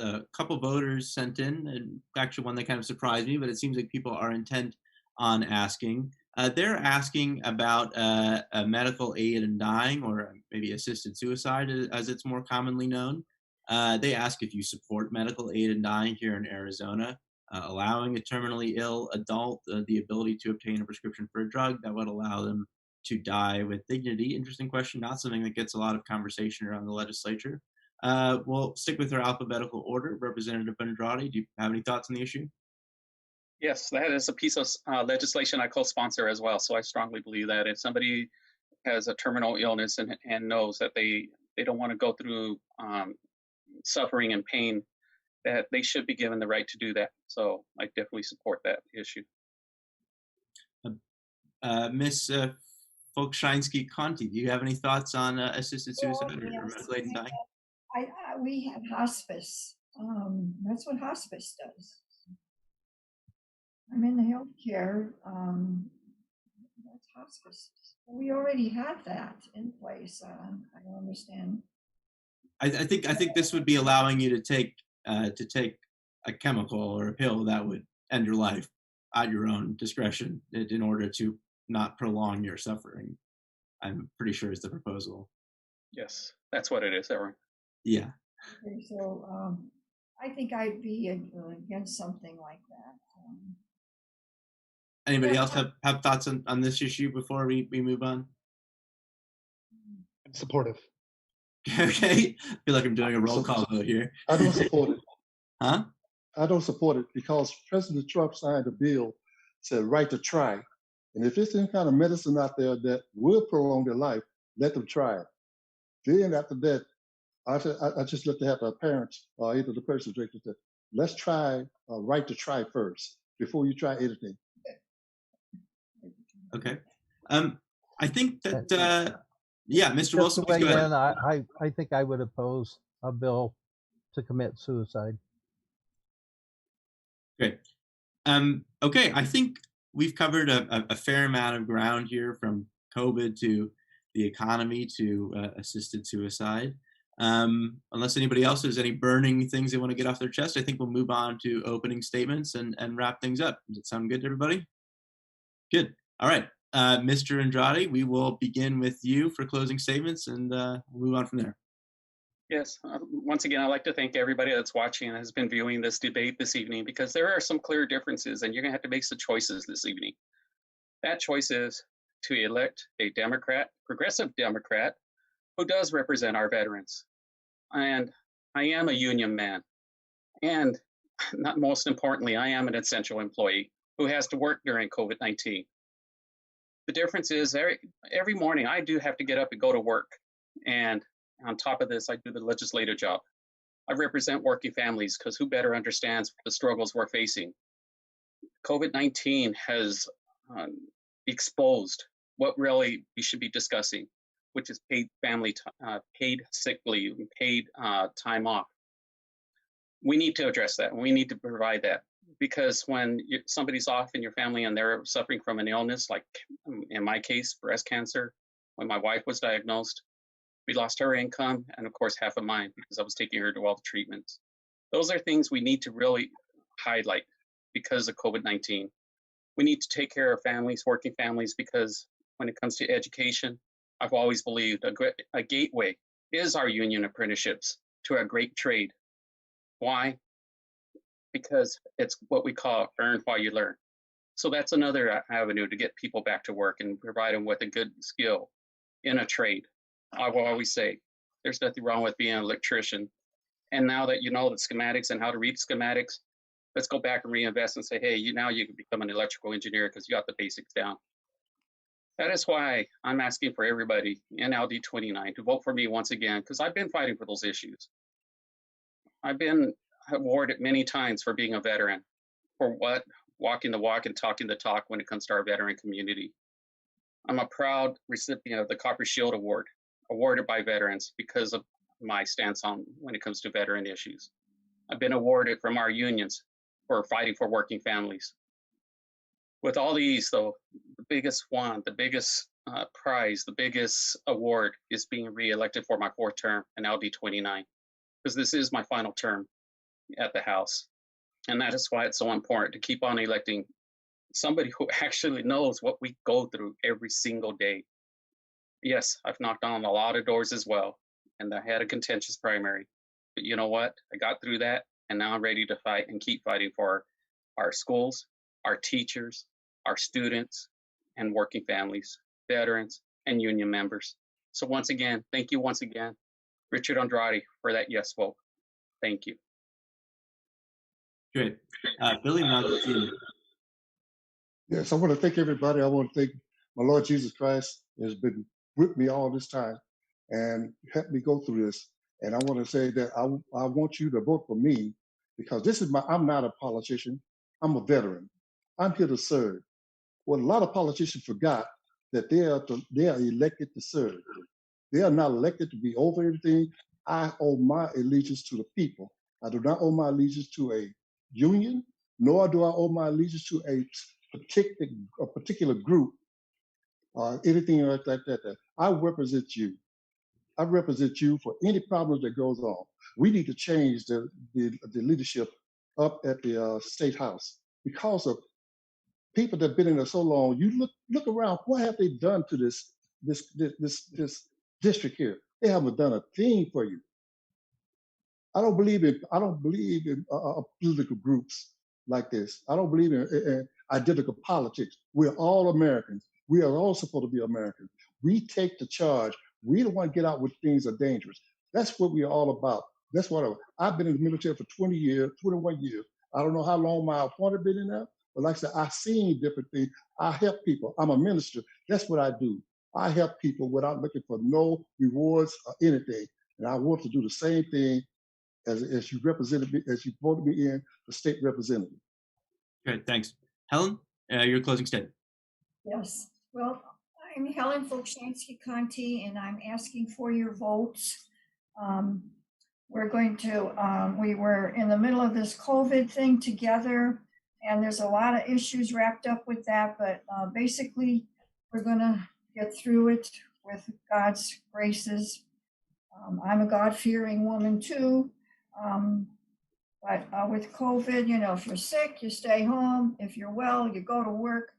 a couple voters sent in, and actually one that kind of surprised me, but it seems like people are intent on asking. They're asking about medical aid in dying, or maybe assisted suicide as it's more commonly known. They ask if you support medical aid in dying here in Arizona, allowing a terminally ill adult the ability to obtain a prescription for a drug that would allow them to die with dignity. Interesting question, not something that gets a lot of conversation around the legislature. We'll stick with our alphabetical order. Representative Andrade, do you have any thoughts on the issue? Yes, that is a piece of legislation I co-sponsor as well. So I strongly believe that if somebody has a terminal illness and knows that they don't want to go through suffering and pain, that they should be given the right to do that. So I definitely support that issue. Ms. Fokszanskyj-Conti, do you have any thoughts on assisted suicide or medical aid in dying? We have hospice. That's what hospice does. I'm in the healthcare. That's hospice. We already have that in place. I don't understand. I think this would be allowing you to take a chemical or a pill that would end your life at your own discretion in order to not prolong your suffering. I'm pretty sure is the proposal. Yes, that's what it is, Arren. Yeah. Okay, so I think I'd be against something like that. Anybody else have thoughts on this issue before we move on? I'm supportive. Okay. I feel like I'm doing a roll call vote here. I don't support it. Huh? I don't support it because President Trump signed a bill said right to try. And if there's any kind of medicine out there that will prolong their life, let them try it. Then after that, I just let to have our parents or either the person director said, let's try right to try first before you try anything. Okay. I think that yeah, Mr. Wilson, Just to please go weigh ahead. in, I think I would oppose a bill to commit suicide. Great. Okay, I think we've covered a fair amount of ground here, from COVID to the economy to assisted suicide. Unless anybody else has any burning things they want to get off their chest, I think we'll move on to opening statements and wrap things up. Does it sound good to everybody? Good. All right. Mr. Andrade, we will begin with you for closing statements, and we'll move on from there. Yes. Once again, I'd like to thank everybody that's watching and has been viewing this debate this evening, because there are some clear differences, and you're going to have to make some choices this evening. That choice is to elect a Democrat, progressive Democrat, who does represent our veterans. And I am a union man. And not most importantly, I am an essential employee who has to work during COVID-19. The difference is every morning I do have to get up and go to work. And on top of this, I do the legislative job. I represent working families because who better understands the struggles we're facing? COVID-19 has exposed what really we should be discussing, which is paid paid sick leave, and paid time off. We need to address that. We need to provide that because when somebody's off in your family and they're suffering from an illness, like in my case, breast cancer, when my wife was diagnosed, we lost her income and of course half of mine because I was taking her to all the treatments. Those are things we need to really highlight because of COVID-19. We need to take care of families, working families, because when it comes to education, I've always believed a gateway is our union apprenticeships to a great trade. Why? Because it's what we call earn while you learn. So that's another avenue to get people back to work and provide them with a good skill in a trade. I will always say, there's nothing wrong with being an electrician. And now that you know the schematics and how to read schematics, let's go back and reinvest and say, hey, now you can become an electrical engineer because you got the basics down. That is why I'm asking for everybody in LD29 to vote for me once again, because I've been fighting for those issues. I've been awarded many times for being a veteran. For what? Walking the walk and talking the talk when it comes to our veteran community. I'm a proud recipient of the Copper Shield Award, awarded by veterans because of my stance on when it comes to veteran issues. I've been awarded from our unions for fighting for working families. With all these, though, the biggest one, the biggest prize, the biggest award is being reelected for my 4th term in LD29, because this is my final term at the House. And that is why it's so important to keep on electing somebody who actually knows what we go through every single day. Yes, I've knocked on a lot of doors as well, and I had a contentious primary. But you know what? I got through that, and now I'm ready to fight and keep fighting for our schools, our teachers, our students, and working families, veterans, and union members. So once again, thank you once again, Richard Andrade, for that yes vote. Thank you. Great. Billy, now to you. Yes, I want to thank everybody. I want to thank my Lord Jesus Christ has been with me all this time and helped me go through this. And I want to say that I want you to vote for me because I'm not a politician. I'm a veteran. I'm here to serve. What a lot of politicians forgot that they are elected to serve. They are not elected to be over everything. I owe my allegiance to the people. I do not owe my allegiance to a union, nor do I owe my allegiance to a particular group or anything like that. I represent you. I represent you for any problems that goes on. We need to change the leadership up at the State House because of people that have been in there so long. You look around. What have they done to this district here? They haven't done a thing for you. I don't believe in political groups like this. I don't believe in identical politics. We're all Americans. We are all supposed to be Americans. We take the charge. We don't want to get out when things are dangerous. That's what we're all about. That's what I've been in the military for 20 years, 21 years. I don't know how long my appointment been in there, but like I said, I've seen different things. I help people. I'm a minister. That's what I do. I help people without looking for no rewards or anything. And I want to do the same thing as you represented me, as you voted me in the state representative. Great, thanks. Helen, your closing statement. Yes, well, I'm Helen Fokszanskyj-Conti, and I'm asking for your votes. We were in the middle of this COVID thing together, and there's a lot of issues wrapped up with that, but basically, we're gonna get through it with God's graces. I'm a God-fearing woman too. But with COVID, if you're sick, you stay home. If you're well, you go to work.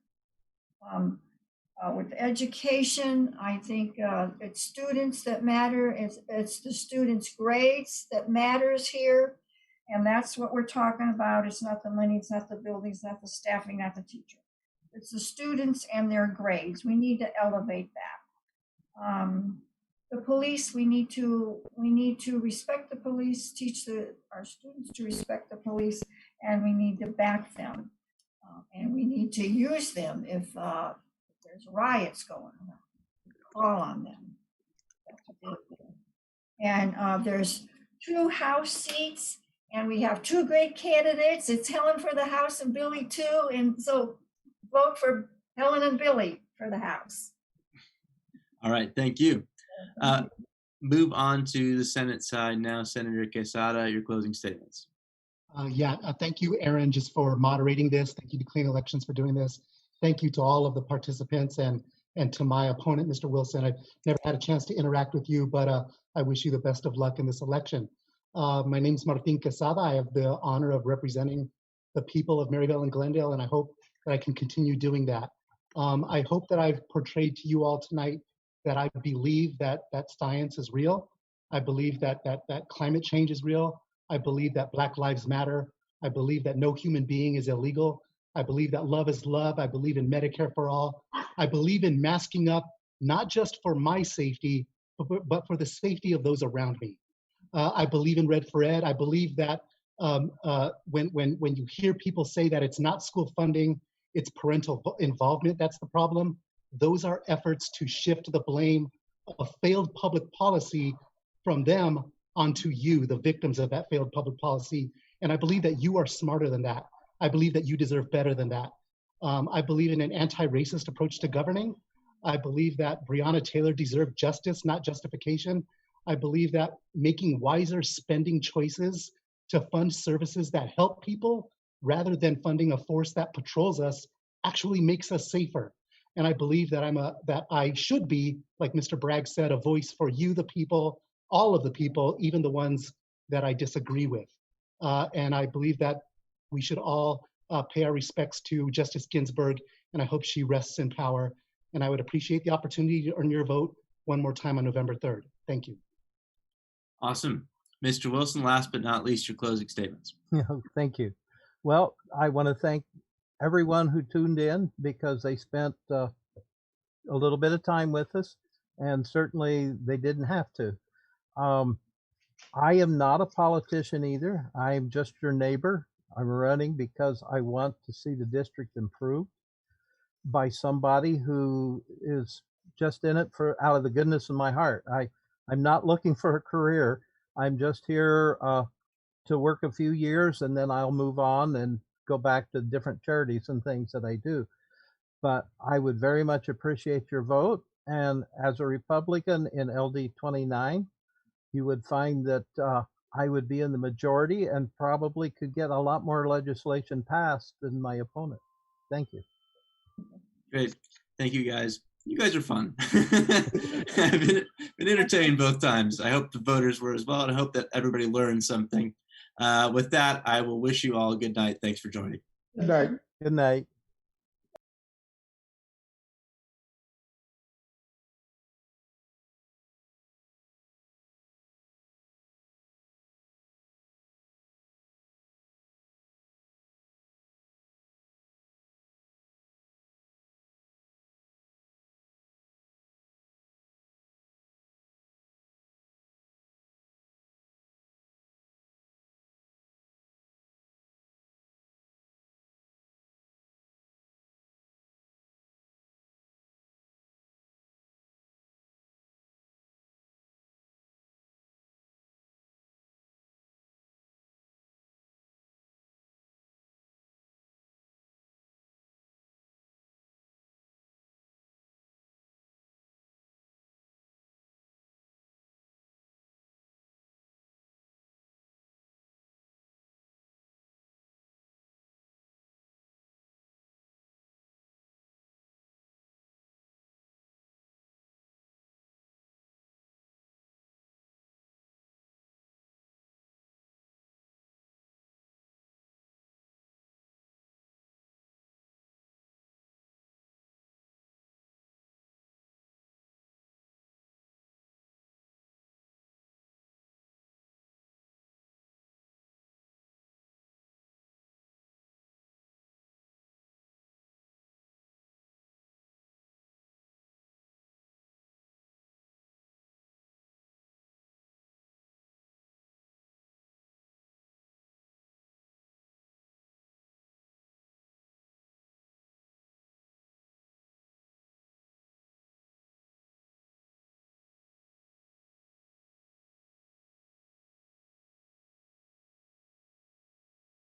With education, I think it's students that matter. It's the students' grades that matters here. And that's what we're talking about. It's not the money, it's not the buildings, not the staffing, not the teacher. It's the students and their grades. We need to elevate that. the police, we need to respect the police, teach our students to respect the police, and we need to back them. And we need to use them if there's riots going on. Call on them. And there's 2 House seats, and we have 2 great candidates. It's Helen for the House and Billy too. And so vote for Helen and Billy for the House. All right, thank you. Move on to the Senate side now. Senator Quezada, your closing statements. Thank you, Arren, just for moderating this. Thank you to Clean Elections for doing this. Thank you to all of the participants and to my opponent, Mr. Wilson. I've never had a chance to interact with you, but I wish you the best of luck in this election. My name is Martin Quezada. I have the honor of representing the people of Maryvale and Glendale, and I hope that I can continue doing that. I hope that I've portrayed to you all tonight that I believe that science is real. I believe that climate change is real. I believe that Black Lives Matter. I believe that no human being is illegal. I believe that love is love. I believe in Medicare for all. I believe in masking up, not just for my safety, but for the safety of those around me. I believe in Red for Ed. I believe that when you hear people say that it's not school funding, it's parental involvement that's the problem, those are efforts to shift the blame of failed public policy from them onto you, the victims of that failed public policy. And I believe that you are smarter than that. I believe that you deserve better than that. I believe in an anti-racist approach to governing. I believe that Breonna Taylor deserved justice, not justification. I believe that making wiser spending choices to fund services that help people rather than funding a force that patrols us actually makes us safer. And I believe that that I should be, like Mr. Bragg said, a voice for you, the people, all of the people, even the ones that I disagree with. And I believe that we should all pay our respects to Justice Ginsburg, and I hope she rests in power. And I would appreciate the opportunity to earn your vote one more time on November 3rd. Thank you. Awesome. Mr. Wilson, last but not least, your closing statements. Thank you. Well, I want to thank everyone who tuned in because they spent a little bit of time with us, and certainly they didn't have to. I am not a politician either. I am just your neighbor. I'm running because I want to see the district improved by somebody who is just in it for out of the goodness of my heart. I'm not looking for a career. I'm just here to work a few years and then I'll move on and go back to different charities and things that I do. But I would very much appreciate your vote. And as a Republican in LD29, you would find that I would be in the majority and probably could get a lot more legislation passed than my opponent. Thank you. Great. Thank you, guys. You guys are fun. I've been entertained both times. I hope the voters were as well, and I hope that everybody learned something. With that, I will wish you all a good night. Thanks for joining. Good night. Good night.